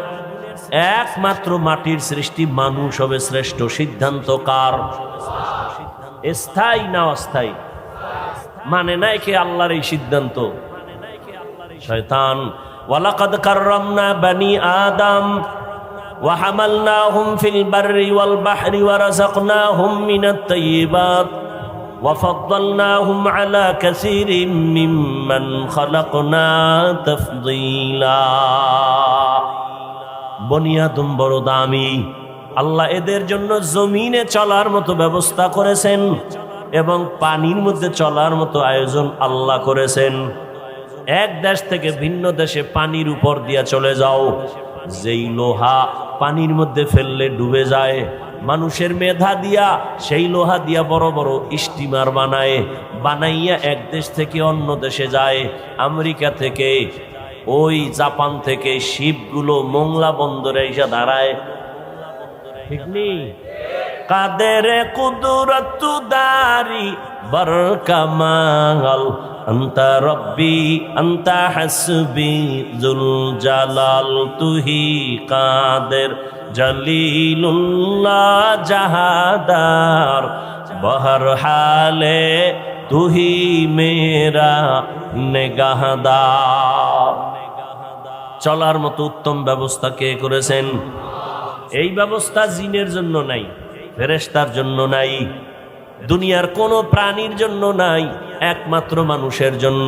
একমাত্র মাটির সৃষ্টি মানুষ হবে শ্রেষ্ঠ। সিদ্ধান্ত কার? স্থায়ী না অস্থায়ী? মানে নাই কে আল্লাহর এই সিদ্ধান্ত? শয়তান। ওয়ালাকাদ কাররামনা বানি আদম ওয়া হামালনাহুম ফিল বাররি ওয়াল বাহরি ওয়া রাযাকনাহুম মিনাত তাইয়্যিবাত ওয়া ফাদ্দালনাহুম আলা কাসীরিম মিম্মান খালাকনা তাফদীলা। বনি আদম বড় দামি, আল্লাহ এদের জন্য জমিনে চলার মতো ব্যবস্থা করেছেন এবং পানির মধ্যে চলার মতো আয়োজন আল্লাহ করেছেন। এক দেশ থেকে ভিন্ন দেশে পানির উপর দিয়া চলে যাও, যেই লোহা পানির মধ্যে ফেললে ডুবে যায়, মানুষের মেধা দিয়া সেই লোহা দিয়া বড় বড় স্টিমার বানাইয়া এক দেশ থেকে অন্য দেশে যায়। আমেরিকা থেকে, ওই জাপান থেকে শিপগুলো মোংলা বন্দরে এসে দাঁড়ায়, ঠিক নেই? কাদের কুদরত দারি বরকামাল আন্তা রব্বি আন্তা হাসবি জুল জালাল তুহি কাদের জলিলুল্লাহ জাহাদার বহর হালে তুহি মেরা নেগাহদার। চলার মতো উত্তম ব্যবস্থা কে করেছেন? এই ব্যবস্থা জিনের জন্য নাই, ফেরেশতার জন্য নাই, দুনিয়ার কোনো প্রাণীর জন্য নাই, একমাত্র মানুষের জন্য।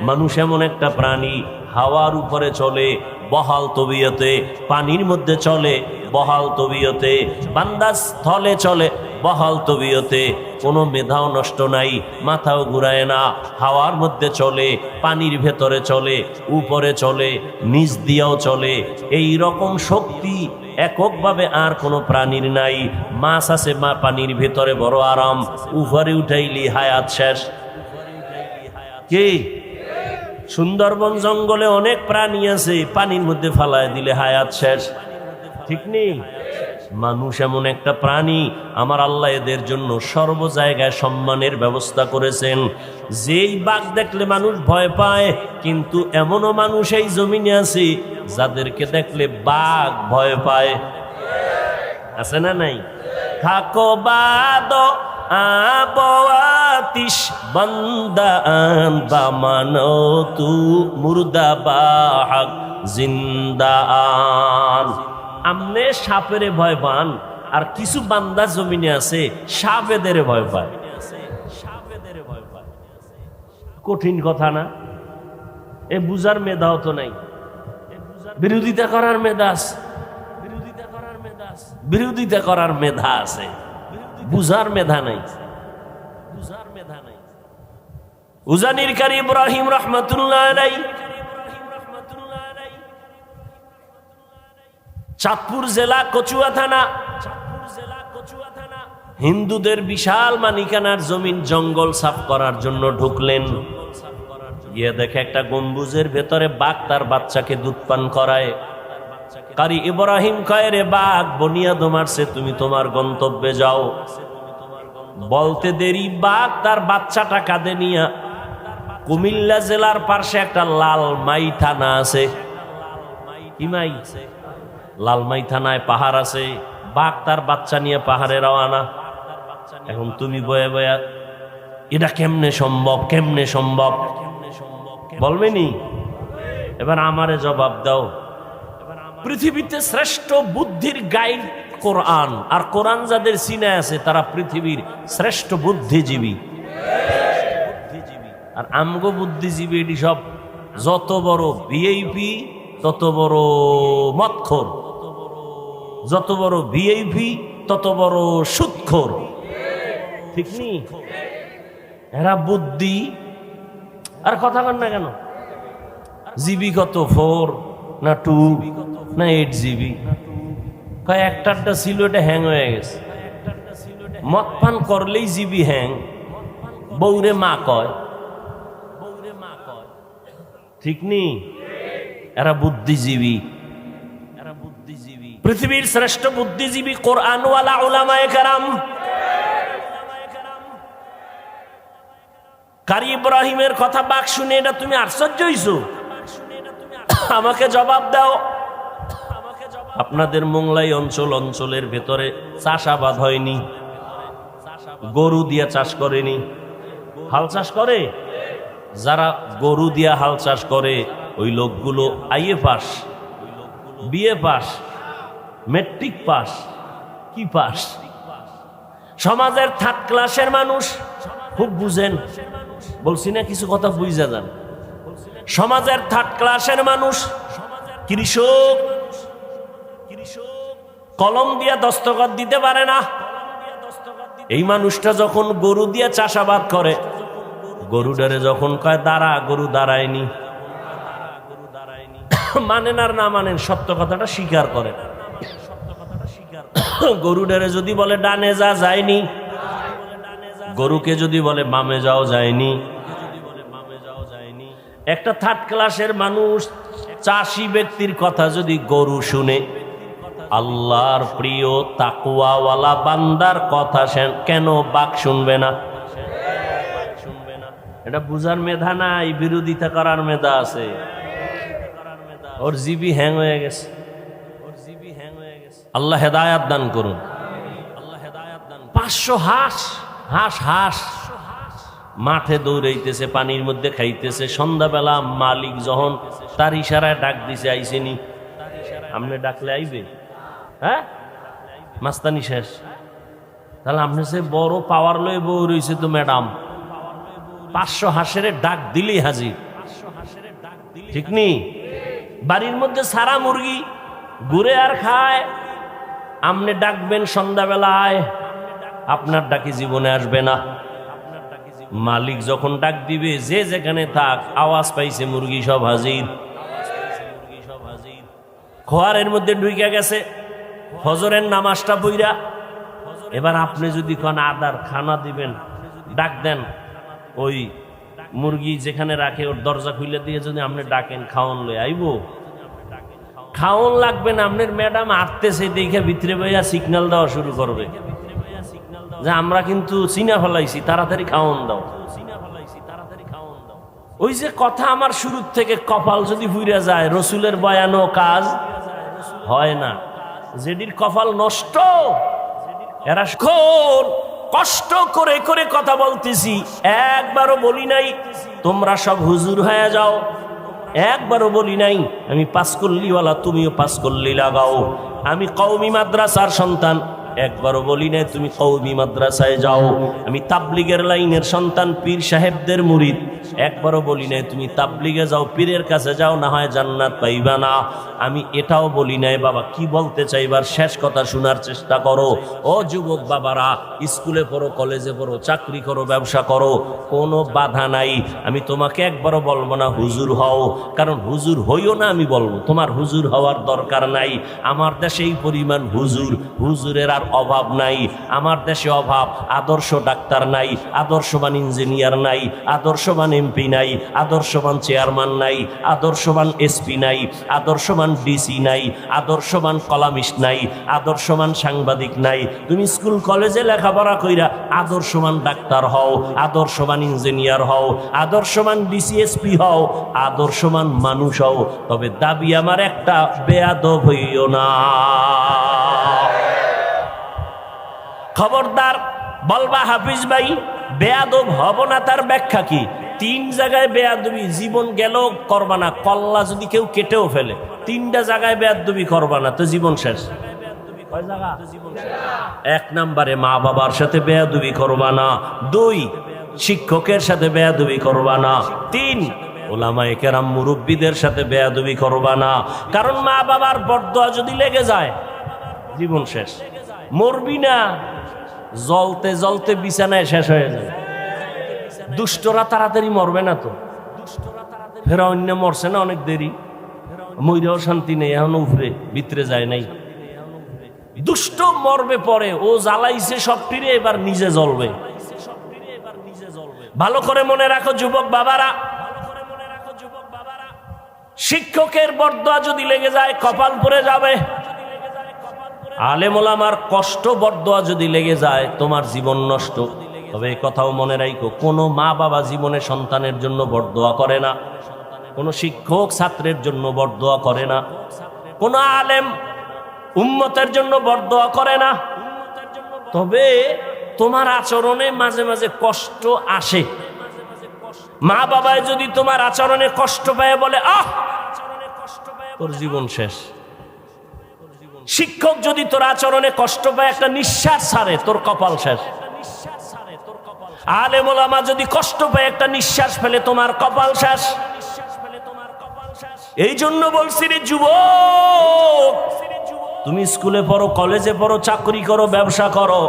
মানুষ এমন একটা প্রাণী, হাওয়ার উপরে চলে বহাল তবিয়তে, পানির মধ্যে চলে বহাল তবিয়তে, বান্দা স্থলে চলে বহাল তবিয়তে, কোনো মেধাও নষ্ট নাই, মাথাও ঘুরায় না, হাওয়ার মধ্যে চলে, পানির ভেতরে চলে, উপরে চলে, নিচ দিয়েও চলে। এই রকম শক্তি এককভাবে আর কোনো প্রাণীর নাই। মাছ আছে মা পানির ভেতরে, বড় আরাম, উপরে উঠাইলি হায়াত শেষ। কি সুন্দরবন জঙ্গলে অনেক প্রাণী আছে, পানির মধ্যে ফালায় দিলে হায়াত শেষ, ঠিক নেই? মানুষ এমন একটা প্রাণী, আমার আল্লাহ এদের জন্য সর্ব জায়গায় সম্মানের ব্যবস্থা করেছেন। যেই বাঘ দেখলে মানুষ ভয় পায়, কিন্তু এমনও মানুষ এই জমিনে আছে যাদেরকে দেখলে বাঘ ভয় পায়, আছে না নাই? থাকো বাদ আবওয়াতিশ বান্দান বামানো তু মুর্দা বাহাক জিন্দান। আমনে সাপেরে ভয় পান, আর কিছু বান্দা জমিনে আছে সাপেদের ভয় পায়। কঠিন কথা না? এ বুঝার মেধাও তো নাই, বিরোধিতা করার মেধা আছে, বিরোধিতা করার মেধা আছে, বুঝার মেধা নাই। উজানির কারি ইব্রাহিম রহমাতুল্লাহ আলাইহি চাঁদপুর জেলা কচুয়া থানা, হিন্দুদের বিশাল মানিকানার জমিন জঙ্গল সাফ করার জন্য ঢুকলেন। গিয়ে দেখে একটা গম্বুজের ভেতরে বাঘ তার বাচ্চাকে দুধ পান করায়। কারি ইব্রাহিম কয়, রে বাঘ, বনিয়াদম আসছে, তুমি তোমার গন্তব্যে যাও। বলতে দেরি, বাঘ তার বাচ্চাটা কাঁধে নিয়া কুমিল্লা জেলার পাশে একটা লালমাই থানা আছে। ইমাই লালমাই থানায় পাহাড় আছে, বাঘ তার বাচ্চা নিয়ে পাহাড়ে রওনা। এখন তুমি বয়ে বয়া এটা কেমনে সম্ভব, কেমনে সম্ভব বলবেনি? এবার আমারে জবাব দাও। পৃথিবীতে শ্রেষ্ঠ বুদ্ধির গাইড কোরআন, আর কোরআন যাদের সিনে আছে তারা পৃথিবীর শ্রেষ্ঠ বুদ্ধিজীবী। আর আমগো বুদ্ধিজীবী এটি সব যত বড় ভিআইপি তত বড় মদখোর, যত বড় ভিআইপি তত বড় সুদখোর। ঠিক নি? এরা বুদ্ধি আর কথা কন না কেন? জিবি কত 4 না 2 না 8 জিবি? কয় একটারটা ছিল, এটা হ্যাং হয়ে গেছে। মদ পান করলেই জিবি হ্যাং। বৌরে মা কয়, ঠিক নি? এরা বুদ্ধিজীবী, এরা বুদ্ধিজীবী। পৃথিবীর শ্রেষ্ঠ বুদ্ধিজীবী কোরআনওয়ালা উলামায়ে কেরাম। কারি ইব্রাহিমের কথা বাক শুনে এটা তুমি আশ্চর্য হইছো? আমাকে জবাব দাও। আপনাদের মোংলাই অঞ্চলের ভেতরে চাষাবাদ হয়নি? গরু দিয়া চাষ করেনি? হাল চাষ করে? যারা গরু দিয়া হাল চাষ করে ওই লোকগুলো IA pass, BA pass, matric pass, কি পাস? সমাজের 3rd ক্লাসের মানুষ। খুব বুঝেন, বলছি না কিছু কথা বুঝা যান। সমাজের 3rd ক্লাসের মানুষ, কৃষক, কলম দিয়া দস্তখত দিতে পারে না। এই মানুষটা যখন গরু দিয়া চাষাবাদ করে, গরুটারে যখন কয় দাঁড়া, গরু দাঁড়ায়নি। মানেন আর না মানেন, সত্য কথাটা স্বীকার করে। গরুটারে যদি বলে ডানে যা, যায়নি। গরুকে যদি বলে বামে যাও, যায়নি। একটা 3rd ক্লাসের মানুষ, চাষি ব্যক্তির কথা যদি গরু শুনে, আল্লাহর প্রিয় তাকওয়াওয়ালা বান্দার কথা কেন বাক শুনবে না? এটা বুঝার মেধা নাই, বিরোধিতা করার মেধা আছে। ওর জিবি হ্যাং হয়ে গেছে। আল্লাহ হেদায়াত দান করুন। 500 হাঁস হাঁস হাঁস মাঠে দৌড়াইতেছে, পানির মধ্যে খাইতেছে। সন্ধ্যাবেলা মালিক যখন তার ইশারায় ডাক দিছে, আইসেনি? আপনি ডাকলে আইবে? হ্যাঁ, মাস্তানি শেষ। তাহলে আপনি সে বড় পাওয়ার লয়ে বউ রয়েছে তো ম্যাডাম, 500 হাঁসের ডাক দিলেই হাজির। ঠিক নি? বাড়ির মধ্যে সারা মুরগি ঘুরে আর খায়, আপনি ডাকবেন সন্ধ্যাবেলায়, আপনার ডাকি জীবনে আসবে না। মালিক যখন ডাক দিবে, যে যেখানে থাক, আওয়াজ পাইছে মুরগি সব হাজির। খোয়ারের মধ্যে ঢুকে গেছে, ফজরের নামাজটা পইরা। এবার আপনি যদি কোন আদার খানা দিবেন, ডাক দেন, ওই মুরগি যেখানে রাখে ওর দরজা খুলে দিয়ে যদি আপনি ডাকেন, খাওয়ান লই আইব? খাওয়ান লাগবে না, আপনার ম্যাডাম আটতেছে দেখে ভিতরে বইয়া সিগন্যাল দেওয়া শুরু করবে যে আমরা কিন্তু চিনা ফেলাইছি, তাড়াতাড়ি খাওয়ান দাও। ওই যে কথা আমার শুরুর থেকে, কপাল যদি ফুইরা যায়, রসুলের বয়ানও কাজ হয় না। যেদিন কপাল নষ্ট, এরা কষ্ট করে করে কথা বলতেছি, একবারও বলি নাই তোমরা সব হুজুর হয়ে যাও, একবারও বলি নাই আমি 5 কল্লিওয়ালা, তুমিও 5 কল্লি লাগাও। আমি কওমি মাদ্রাসার সন্তান, একবারও বলি নাই তুমি কওমি মাদ্রাসায় যাও। আমি তাবলিগের লাইনের সন্তান, পীর সাহেবদের মুরিদ, একবারও বলি নাই তুমি তাবলিগে যাও, পীরের কাছে যাও, না হয় জান্নাত পাইবা না। আমি এটাও বলি নাই বাবা কি বলতে চাইবার শেষ কথা শোনার চেষ্টা করো। ও যুবক বাবারা, স্কুলে পড়ো, কলেজে পড়ো, চাকরি করো, ব্যবসা করো, কোনো বাধা নাই। আমি তোমাকে একবারও বলবো না হুজুর হও, কারণ হুজুর হইও না আমি বলবো, তোমার হুজুর হওয়ার দরকার নাই। আমার দেশে এই পরিমাণ হুজুরের আর অভাব নাই। আমার দেশে অভাব, আদর্শ ডাক্তার নাই, আদর্শবান ইঞ্জিনিয়ার নাই, আদর্শবান এমপি নাই, আদর্শবান চেয়ারম্যান নাই, আদর্শবান এসপি নাই, আদর্শবান ডিসি নাই, আদর্শবান কলামিস্ট নাই, আদর্শবান সাংবাদিক নাই। তুমি স্কুল কলেজে লেখাপড়া কইরা আদর্শবান ডাক্তার হও, আদর্শবান ইঞ্জিনিয়ার হও, আদর্শবান ডিসিএসপি হও, আদর্শবান মানুষ হও, তবে দাবি আমার একটা, বেয়াদব হইও না। খবরদার বলবা হাফিজ ভাই বেয়াদব হব না, তার ব্যাখ্যা কি? 3 জায়গায় বেয়াদবি, জীবন গেল করবা না, কল্লা যদি কেউ কেটেও ফেলে 3টা জায়গায় বেয়াদবি করবা না, তো জীবন শেষ। 1 নম্বরে মা বাবার সাথে বেয়াদবি করবা না, 2 শিক্ষকের সাথে বেয়াদবি করবা না, 3 ওলামায়ে কেরাম মুরব্বীদের সাথে বেয়াদবি করবা না। কারণ মা বাবার বরদোয়া যদি লেগে যায় জীবন শেষ। মরবি না, জ্বলতে জ্বলতে বিছানায় শেষ হয়ে যায়। দুষ্টরা তাড়াতাড়ি মরবে না তো, ফেরাউন মরছে না অনেক দেরি, মইরাও শান্তি নেই, এখন উপরে ভিতরে যায় নাই। দুষ্ট মরবে পরে, ও জ্বালাইছে সবটিরে, এবার নিজে জ্বলবে। ভালো করে মনে রাখো যুবক বাবারা, শিক্ষকের বরদোয়া যদি লেগে যায় কপাল পড়ে যাবে। আলেম ওলামার কষ্ট বরদোয়া যদি লেগে যায় তোমার জীবন নষ্ট। তবে এই কথাও মনে রাখো, কোনো মা বাবা জীবনে সন্তানের জন্য বরদোয়া করে না, কোনো শিক্ষক ছাত্রের জন্য বরদোয়া করে না, কোনো আলেম উম্মতের জন্য বরদোয়া করে না। তবে তোমার আচরণে মাঝে মাঝে কষ্ট আসে। মা বাবায় যদি তোমার আচরণে কষ্ট পায় বলে আহ তোর জীবন শেষ। শিক্ষক যদি তোর আচরণে কষ্ট পায়, একটা নিঃশ্বাস ছাড়ে, তোর কপাল শেষ। আলেম ওলামা যদি কষ্ট পায়, একটা নিঃশ্বাস ফেলে, তোমার কপাল শেষ। এই জন্য বলছি রে যুবক, তুমি স্কুলে পড়ো, কলেজে পড়ো, চাকরি করো, ব্যবসা করো,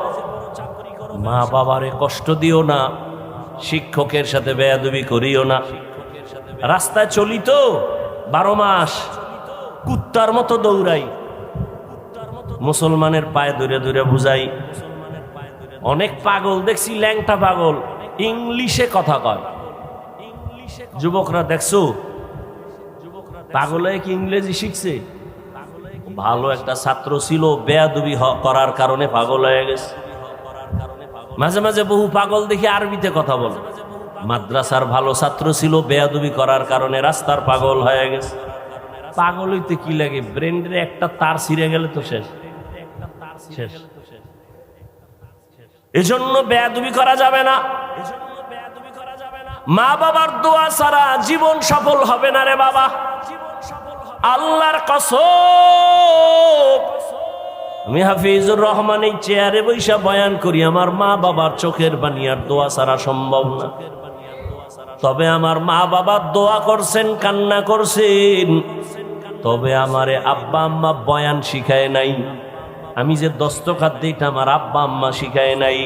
মা বাবারে কষ্ট দিও না, শিক্ষকের সাথে বেয়াদবি করিও না। রাস্তায় চলি তো 12 মাস কুত্তার মতো দৌড়াই, মুসলমানের পায়ে ধরে ধরে বুঝাই। অনেক পাগল দেখছি, ল্যাংটা পাগল, ইংলিশে কথা কয়। যুবকরা দেখছো পাগল হয়ে কি ইংরেজি শিখছে? ভালো একটা ছাত্র ছিল, বেয়াদবি করার কারণে পাগল হয়ে গেছে। মাঝে মাঝে বহু পাগল দেখি আরবিতে কথা বলে। মাদ্রাসার ভালো ছাত্র ছিল, বেয়াদবি করার কারণে রাস্তার পাগল হয়ে গেছে। পাগল হইতে কি লাগে? ব্রেন্ডের একটা তার ছিঁড়ে গেলে তো শেষ শেষ। এজন্য বেয়াদবি করা যাবে না। মা বাবার দোয়া ছাড়া জীবন সফল হবে না রে বাবা, আল্লাহর কসম। আমি হাফিজুর রহমান এই চেয়ারে বৈশা বয়ান করি, আমার মা বাবার চোখের বানিয়ার দোয়া ছাড়া সম্ভব না। তবে আমার মা বাবার দোয়া করছেন, কান্না করছেন, তবে আমারে আব্বা আম্মা বয়ান শিখায় নাই। আমি যে দস্তখাত দিই, এটা আমার আব্বা আম্মা শিখায় নাই।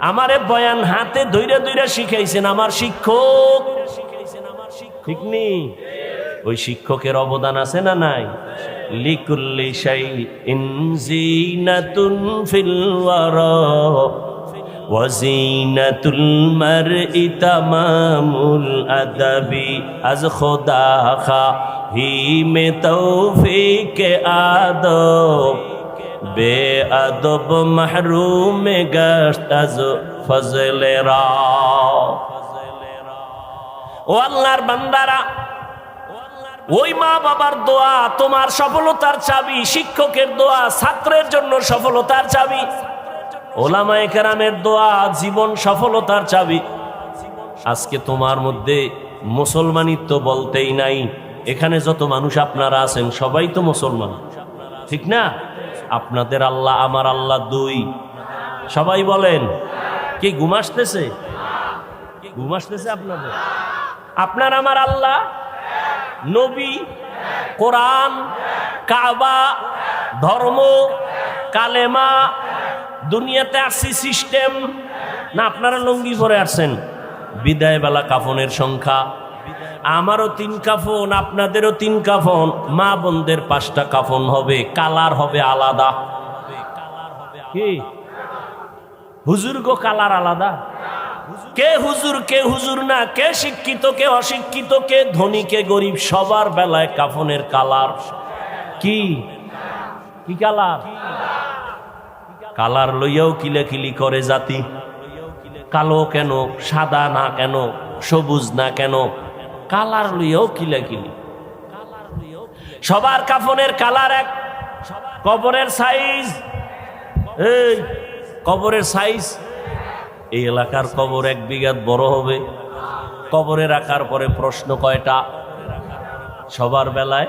আমারে বয়ান হাতে ধইরা ধইরা শিখাইছেন আমার শিক্ষক, ঠিক নেই? ওই শিক্ষকের অবদান আছে না নাই? লিকুল্লি শাইইন জিনাতুন ফিল ওয়ারা ওয়া জিনাতুল মারই তামামুল আদাবি আজ খোদা খাহি মে তৌফিক আদব বেআদব মাহরুম গশত আজ ফজলে রা। ও আল্লাহর বান্দারা, ওই মা বাবার দোয়া তোমার সফলতার চাবি, শিক্ষকের দোয়া ছাত্রের জন্য সফলতার চাবি, ওলামায়ে কেরামের দোয়া জীবন সফলতার চাবি। আজকে তোমার মধ্যে মুসলমানিত্ব বলতেই নাই। এখানে যত মানুষ আপনারা আছেন সবাই তো মুসলমান, ঠিক না? আপনাদের আল্লাহ আমার আল্লাহ দুই, সবাই বলেন। কি ঘুম আসতেছে? ঘুম আসতেছে আপনাদের? আপনার আমার আল্লাহ, নবী, কোরআন, কাবা, ধর্ম, কালেমা, দুনিয়াতে আসছি সিস্টেম না? আপনারা লুঙ্গি পরে আসছেন। বিদায় বেলা কাফনের সংখ্যা, আমারও 3 কাফন, আপনাদেরও 3 কাফন, মা বোনদের 5টা কাফন হবে, কালার হবে আলাদা। কি হুজুর গো, কালার আলাদা? কে হুজুর না, কে শিক্ষিত কে অশিক্ষিত, কে ধনী কে গরিব, সবার বেলায় কাফনের কালার কি কি কালার? কালার লইয়াও কিলাকিলি করে জাতি। কালো কেন, সাদা না কেন, সবুজ না কেন, কালার লইয়াও কিলাকিলি। সবার কাফনের কালার এক, কবরের সাইজ, এই কবরের সাইজ, এই এলাকার কবর 1 বিঘা বড় হবে। কবরে রাখার পরে প্রশ্ন কয়টা? সবার বেলায়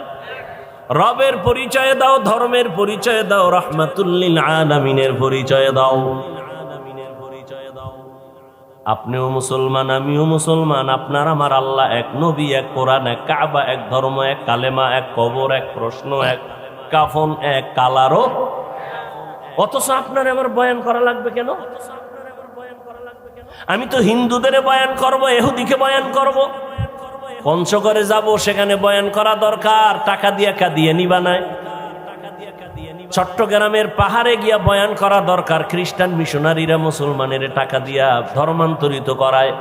রবের পরিচয় দাও, ধর্মের পরিচয় দাও, রাহমাতুল আলামিনের পরিচয় দাও। আপনিও মুসলমান, আমিও মুসলমান, আপনার আমার আল্লাহ এক, নবী এক, কোরআন এক, কাবা এক, ধর্ম এক, কালেমা এক, কবর এক, প্রশ্ন এক, কাফন এক, কালারও। অথচ আপনার আমার বয়ান করা লাগবে কেন? আমি তো হিন্দুদের বয়ান করব, ইহুদিকে বয়ান করব, পঞ্চগড়ে যাব, সেখানে বয়ান করা দরকার, টাকা দিয়ে নিবা নাই। চট্টগ্রামের পাহাড়ে গিয়া বয়ান করা দরকার, খ্রিস্টান মিশনারিরা মুসলমানের টাকা দিয়া ধর্মান্তরিত করায়।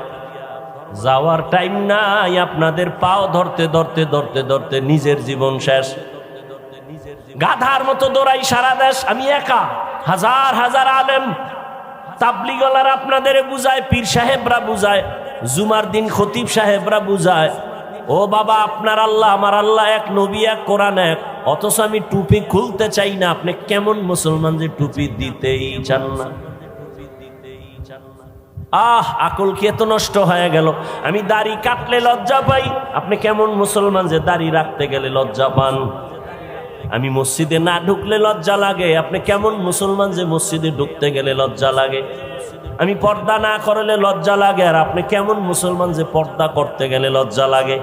যাওয়ার টাইম নাই আপনাদের, পাও ধরতে ধরতে ধরতে ধরতে নিজের জীবন শেষ। গাধার মতো দৌড়াই সারা দেশ, আমি একা, হাজার হাজার আলেম তাবলিগলার আপনাদের বুঝায়, পীর সাহেবরা বুঝায়, জুমার দিন খতিব সাহেবরা বুঝায়, ও বাবা আপনার আল্লাহ আমার আল্লাহ এক, নবী এক, কোরআন এক। অথচ আমি টুপি খুলতে চাই না। আপনি কেমন মুসলমান যে টুপি দিতেই চান না? আকল কি এত নষ্ট হয়ে গেল? আমি দাড়ি কাটলে লজ্জা পাই, আপনি কেমন মুসলমান যে দাড়ি রাখতে গেলে লজ্জা পান? আমি মসজিদে না ঢুকলে লজ্জা লাগে, আপনি কেমন মুসলমান যে মসজিদে ঢুকতে গেলে লজ্জা লাগে? আমি পর্দা না করলে লজ্জা লাগে, আর আপনি কেমন মুসলমান যে পর্দা করতে গেলে লজ্জা লাগে?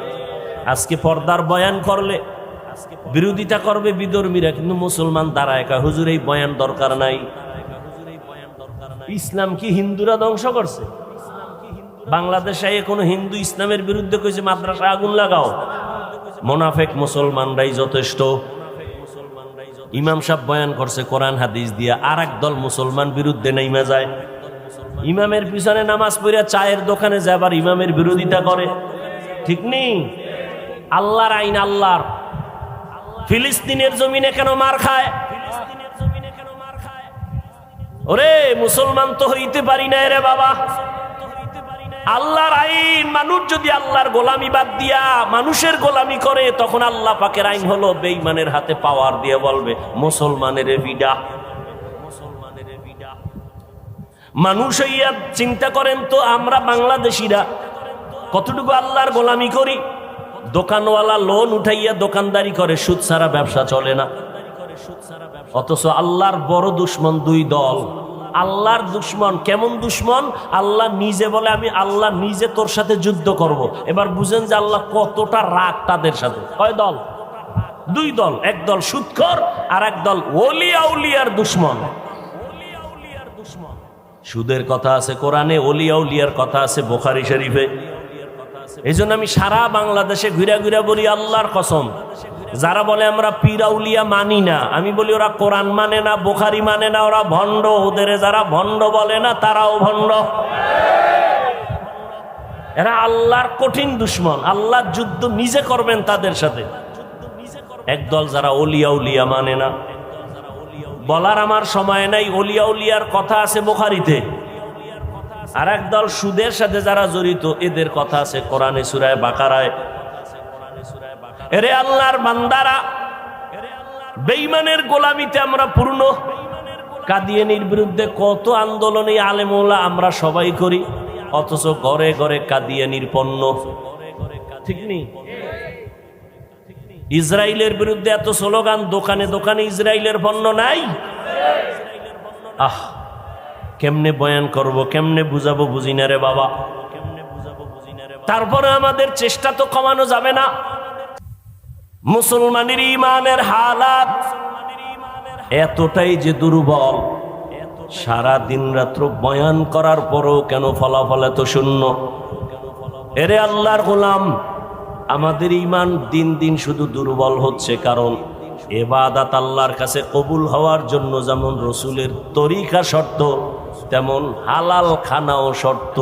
আজকে পর্দার বয়ান করলে বিরোধিতা করবে বিধর্মীরা, কিন্তু মুসলমান দাঁড়ায় একা, হুজুর এই বয়ান দরকার নাই। ইসলাম কি হিন্দুরা ধ্বংস করছে? বাংলাদেশে কোনো হিন্দু ইসলামের বিরুদ্ধে কইছে মাদ্রাসায় আগুন লাগাও? মোনাফেক মুসলমানরাই যথেষ্ট। ইমাম সাহেব বয়ান করছে কোরআন হাদিস দিয়া, আর এক দল মুসলমান বিরুদ্ধে নেমে যায়। ইমামের পিছনে নামাজ পড়িয়া চায়ের দোকানে যায়, আবার ইমামের বিরোধিতা করে। ঠিক নেই? আল্লাহর আইন আল্লাহর। ফিলিস্তিনের জমিনে কেন মার খায়? ওরে মুসলমান তো হইতে পারি না রে বাবা। আল্লাহর আইন, মানুষ যদি আল্লাহর গোলামি বাদ দিয়া মানুষের গোলামি করে, তখন আল্লাহ পাকের আইন হলো বেঈমানের হাতে পাওয়ার দিয়ে বলবে মুসলমানের বিডা। মানুষ হইয়া চিন্তা করেন তো, আমরা বাংলাদেশিরা কতটুকু আল্লাহর গোলামি করি? দোকানওয়ালা লোন উঠাইয়া দোকানদারি করে, সুদ ছাড়া ব্যবসা চলে না। অথচ আল্লাহর বড় দুশ্মন 2 দল। আল্লাহর দুশ্মন কেমন দুশ্মন? আল্লাহ নিজে বলে আমি আল্লাহ নিজে তোর সাথে যুদ্ধ করব। এবার বুঝেন যে আল্লাহ কতটা রাগ তাদের সাথে। কয় দল? 2 দল। এক দল সুদখোর, আর এক দল ওলিয়া উলিয়ার দুশ্মন। সুদের কথা আছে কোরআনে, ওলিয়া উলিয়ার কথা আছে বুখারী শরীফে। এই জন্য আমি সারা বাংলাদেশে ঘুরা ঘুরা বলি আল্লাহর কসম, যারা বলে আমরা পীর আউলিয়া মানি না, আমি বলি ওরা কোরআন মানে না, বুখারী মানে না, ওরা ভণ্ড। ওদের যারা ভণ্ড বলে না তারাও ভণ্ড। এরা আল্লাহর কঠিন দুশ্মন। আল্লাহর যুদ্ধ নিজে করবেন তাদের সাথে। একদল যারা ওলিয়া উলিয়া মানে না, বলার আমার সময় নাই, ওলিয়া উলিয়ার কথা আছে বুখারীতে। আর একদল সুদের সাথে যারা জড়িত, এদের কথা আছে কোরআনে সূরা বাকারায়। এরে আল্লাহর বান্দারা, বেঈমানের গোলামিতে আমরা পূর্ণ। কাদিয়ানীর বিরুদ্ধে কত আন্দোলনে আলেম ওলামা আমরা সবাই করি, অথচ ঘরে ঘরে কাদিয়ানীর পণ্য। ঠিক নেই? ইসরায়েলের বিরুদ্ধে এত স্লোগান, দোকানে দোকানে ইসরায়েলের পণ্য নাই। কেমনে বয়ান করব, কেমনে বুঝাবো, বুঝি না রে বাবা। তারপরে আমাদের চেষ্টা তো কমানো যাবে না। মুসলমানের ইমানের হালাত এতটাই যে দুর্বল, সারা দিন রাত্র বয়ান করার পরও কেন ফলাফল এত শূন্য? এরে আল্লাহর গোলাম, আমাদের ইমান দিন দিন শুধু দুর্বল হচ্ছে। কারণ ইবাদত আল্লাহর কাছে কবুল হওয়ার জন্য যেমন রসুলের তরিকা শর্ত, তেমন হালাল খানাও শর্ত।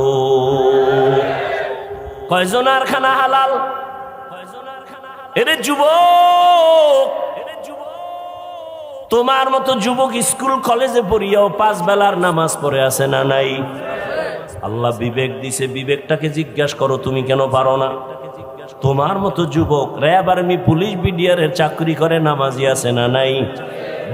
কয়জনার খানা হালাল? এরে যুবক, তোমার মতো যুবক স্কুল কলেজে পড়িয়াও 5 বেলার নামাজ পড়ে আছে না নাই? আল্লাহ বিবেক দিছে, বিবেকটাকে জিজ্ঞাসা করো তুমি কেন পারো না? তোমার মতো যুবক র্যাব আর্মি পুলিশ বিডিআরের চাকরি করে নামাজি আছে না নাই?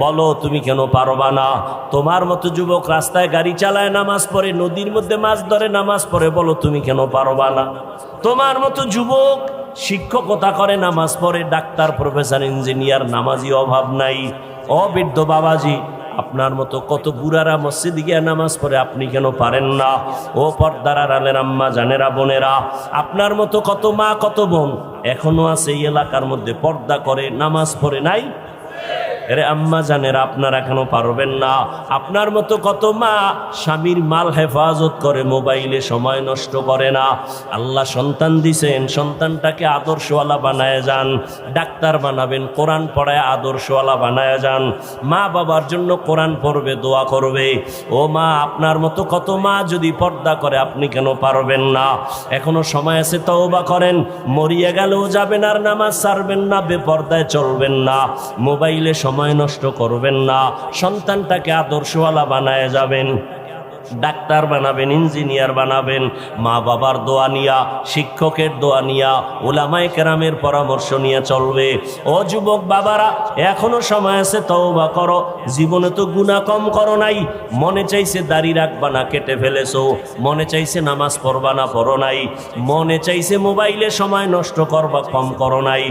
বলো তুমি কেন পারবা না? তোমার মতো যুবক রাস্তায় গাড়ি চালায় নামাজ পড়ে, নদীর মধ্যে মাছ ধরে নামাজ পড়ে, বলো তুমি কেন পারবা না? তোমার মতো যুবক শিক্ষকতা করে নামাজ পড়ে, ডাক্তার প্রফেসর ইঞ্জিনিয়ার নামাজি অভাব নাই। ও বৃদ্ধ বাবাজি, আপনার মতো কত বুড়ারা মসজিদে গিয়ে নামাজ পড়ে, আপনি কেন পারেন না? ও পর্দার আড়ালের আম্মা জানেরা বোনেরা, আপনার মতো কত মা কত বোন এখনো আছে এই এলাকার মধ্যে পর্দা করে নামাজ পড়ে নাই? এরে আম্মা জানেরা, আপনারা কেন পারবেন না? আপনার মতো কত মা স্বামীর মাল হেফাজত করে, মোবাইলে সময় নষ্ট করে না। আল্লাহ সন্তান দিছেন, সন্তানটাকে আদর্শওয়ালা বানায় যান। ডাক্তার বানাবেন, কোরআন পড়ায় আদর্শওয়ালা বানায় যান। মা বাবার জন্য কোরআন পড়বে, দোয়া করবে। ও মা, আপনার মতো কত মা যদি পর্দা করে, আপনি কেন পারবেন না? এখনো সময় আছে, তওবা করেন। মরিয়া গেলেও যাবেন আর নামাজ ছাড়বেন না, বেপর্দায় চলবেন না, মোবাইলে সময় নষ্ট করবেন না। সন্তানটাকে আদর্শওয়ালা বানায় যাবেন, ডাক্তার বানাবেন, ইঞ্জিনিয়ার বানাবেন। মা বাবার দোয়া নিয়া, শিক্ষকের দোয়া নিয়া, উলামায়ে কেরামের পরামর্শ নিয়ে চলবে। ও যুবক বাবারা, এখনো সময় আছে, তওবা করো। জীবনে তো গুনাহ কম করো নাই। মনে চাইছে দাড়ি রাখবা না, কেটে ফেলেছো। মনে চাইছে নামাজ পড়বা না, পড়ো নাই। মনে চাইছে মোবাইলে সময় নষ্ট করবা, কম করো নাই।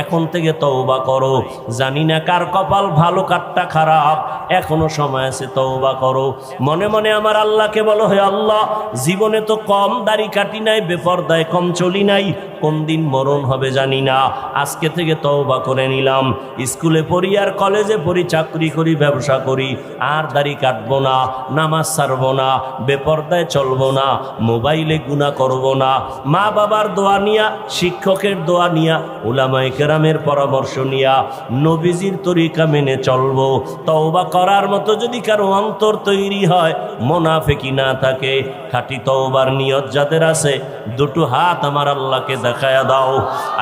এখন থেকে তওবা করো। জানি না কার কপাল ভালো কারটা খারাপ, এখনো সময় আছে, তওবা করো। মনে মনে আমার আল্লাহকে বলো, হে আল্লাহ, জীবনে তো কম দাড়ি কাটি নাই, বেপরদায় কম চলি নাই, কোন দিন মরণ হবে জানি না। আজকে থেকে তওবা করে নিলাম। স্কুলে পড়ি আর কলেজে পড়ি, চাকরি করি, ব্যবসা করি, আর দাড়ি কাটবো না, নামাজ ছাড়বো না, বেপরদায় চলবো না, মোবাইলে গুনাহ করবো না। মা বাবার দোয়া নিয়া, শিক্ষকের দোয়া নিয়া, উলামায়ে কেরামের পরামর্শ নিয়া, নবীজির তরিকা মেনে চলবো। তওবা করার মতো যদি কারো অন্তর তৈরি হয়, মুনাফিকি না থাকে, খাঁটি তওবার নিয়ত যাদের আছে, দুটো হাত আমার আল্লাহকে দেখায়া দাও।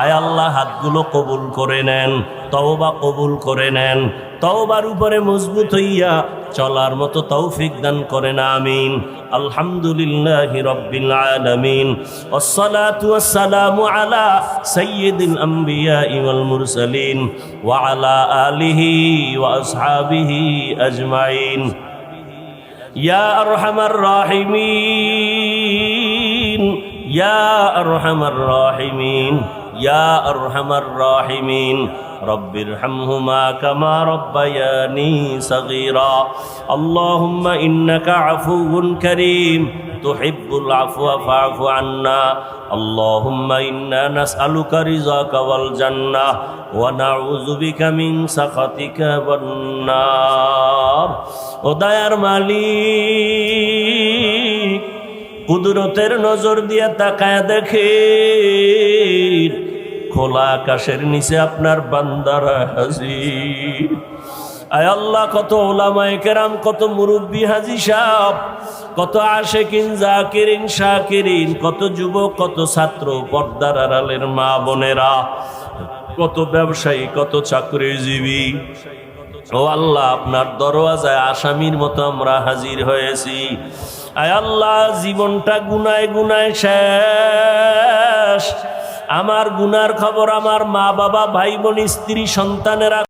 আয় আল্লাহ, হাতগুলো কবুল করে নেন, তওবা কবুল করে নেন। তওবার উপরে মজবুত হইয়া চলার মতো তৌফিক দান করেন, আমিন। আলহামদুলিল্লাহি রাব্বিল আলামিন, ওয়াসসালাতু ওয়াসসালামু আলা সাইয়্যিদিল আমবিয়া ওয়াল মুরসালিন ওয়া আলা আলিহি ওয়া আসহাবিহি আজমাইন। ইয়া আরহামার রাহিমিন, ইয়া আরহামার রাহিমিন, ইয়া আরহামার রাহিমিন। রব্বিরহামহুমা কামা রব্বায়ানি সগীরা। আল্লাহুম্মা ইন্নাকা আফুউন কারীম, তুহিব্বুল আফওয়া ফা'ফু আন্না। আল্লাহুম্মা ইন্না নাসআলুকা রিযাকা ওয়াল জান্নাহ ওয়া নাউযু বিকা মিন সাখাতিকা ওয়ান নার। ও দয়ার মালিক, কুদরতের নজর দিয়া তাকায় দেখেন, খোলা আকাশের নিচে আপনার বান্দারা হাজির। আয় আল্লাহ, কত উলামায়ে কেরাম, কত মুরব্বী হাজী সাহেব, কত আশিকিন, জাকিরিন, শাকিরিন, কত যুবক, কত ছাত্র, পর্দার আড়ালের মা বোনেরা, কত ব্যবসায়ী, কত চাকরিজীবী। ও আল্লাহ, আপনার দরওয়াজায় আসামির মতো আমরা হাজির হয়েছি। আয় আল্লাহ, জীবনটা গুনায় গুনায় শেষ। আমার গুনার খবর আমার মা বাবা, ভাই বোন, স্ত্রী, সন্তানেরা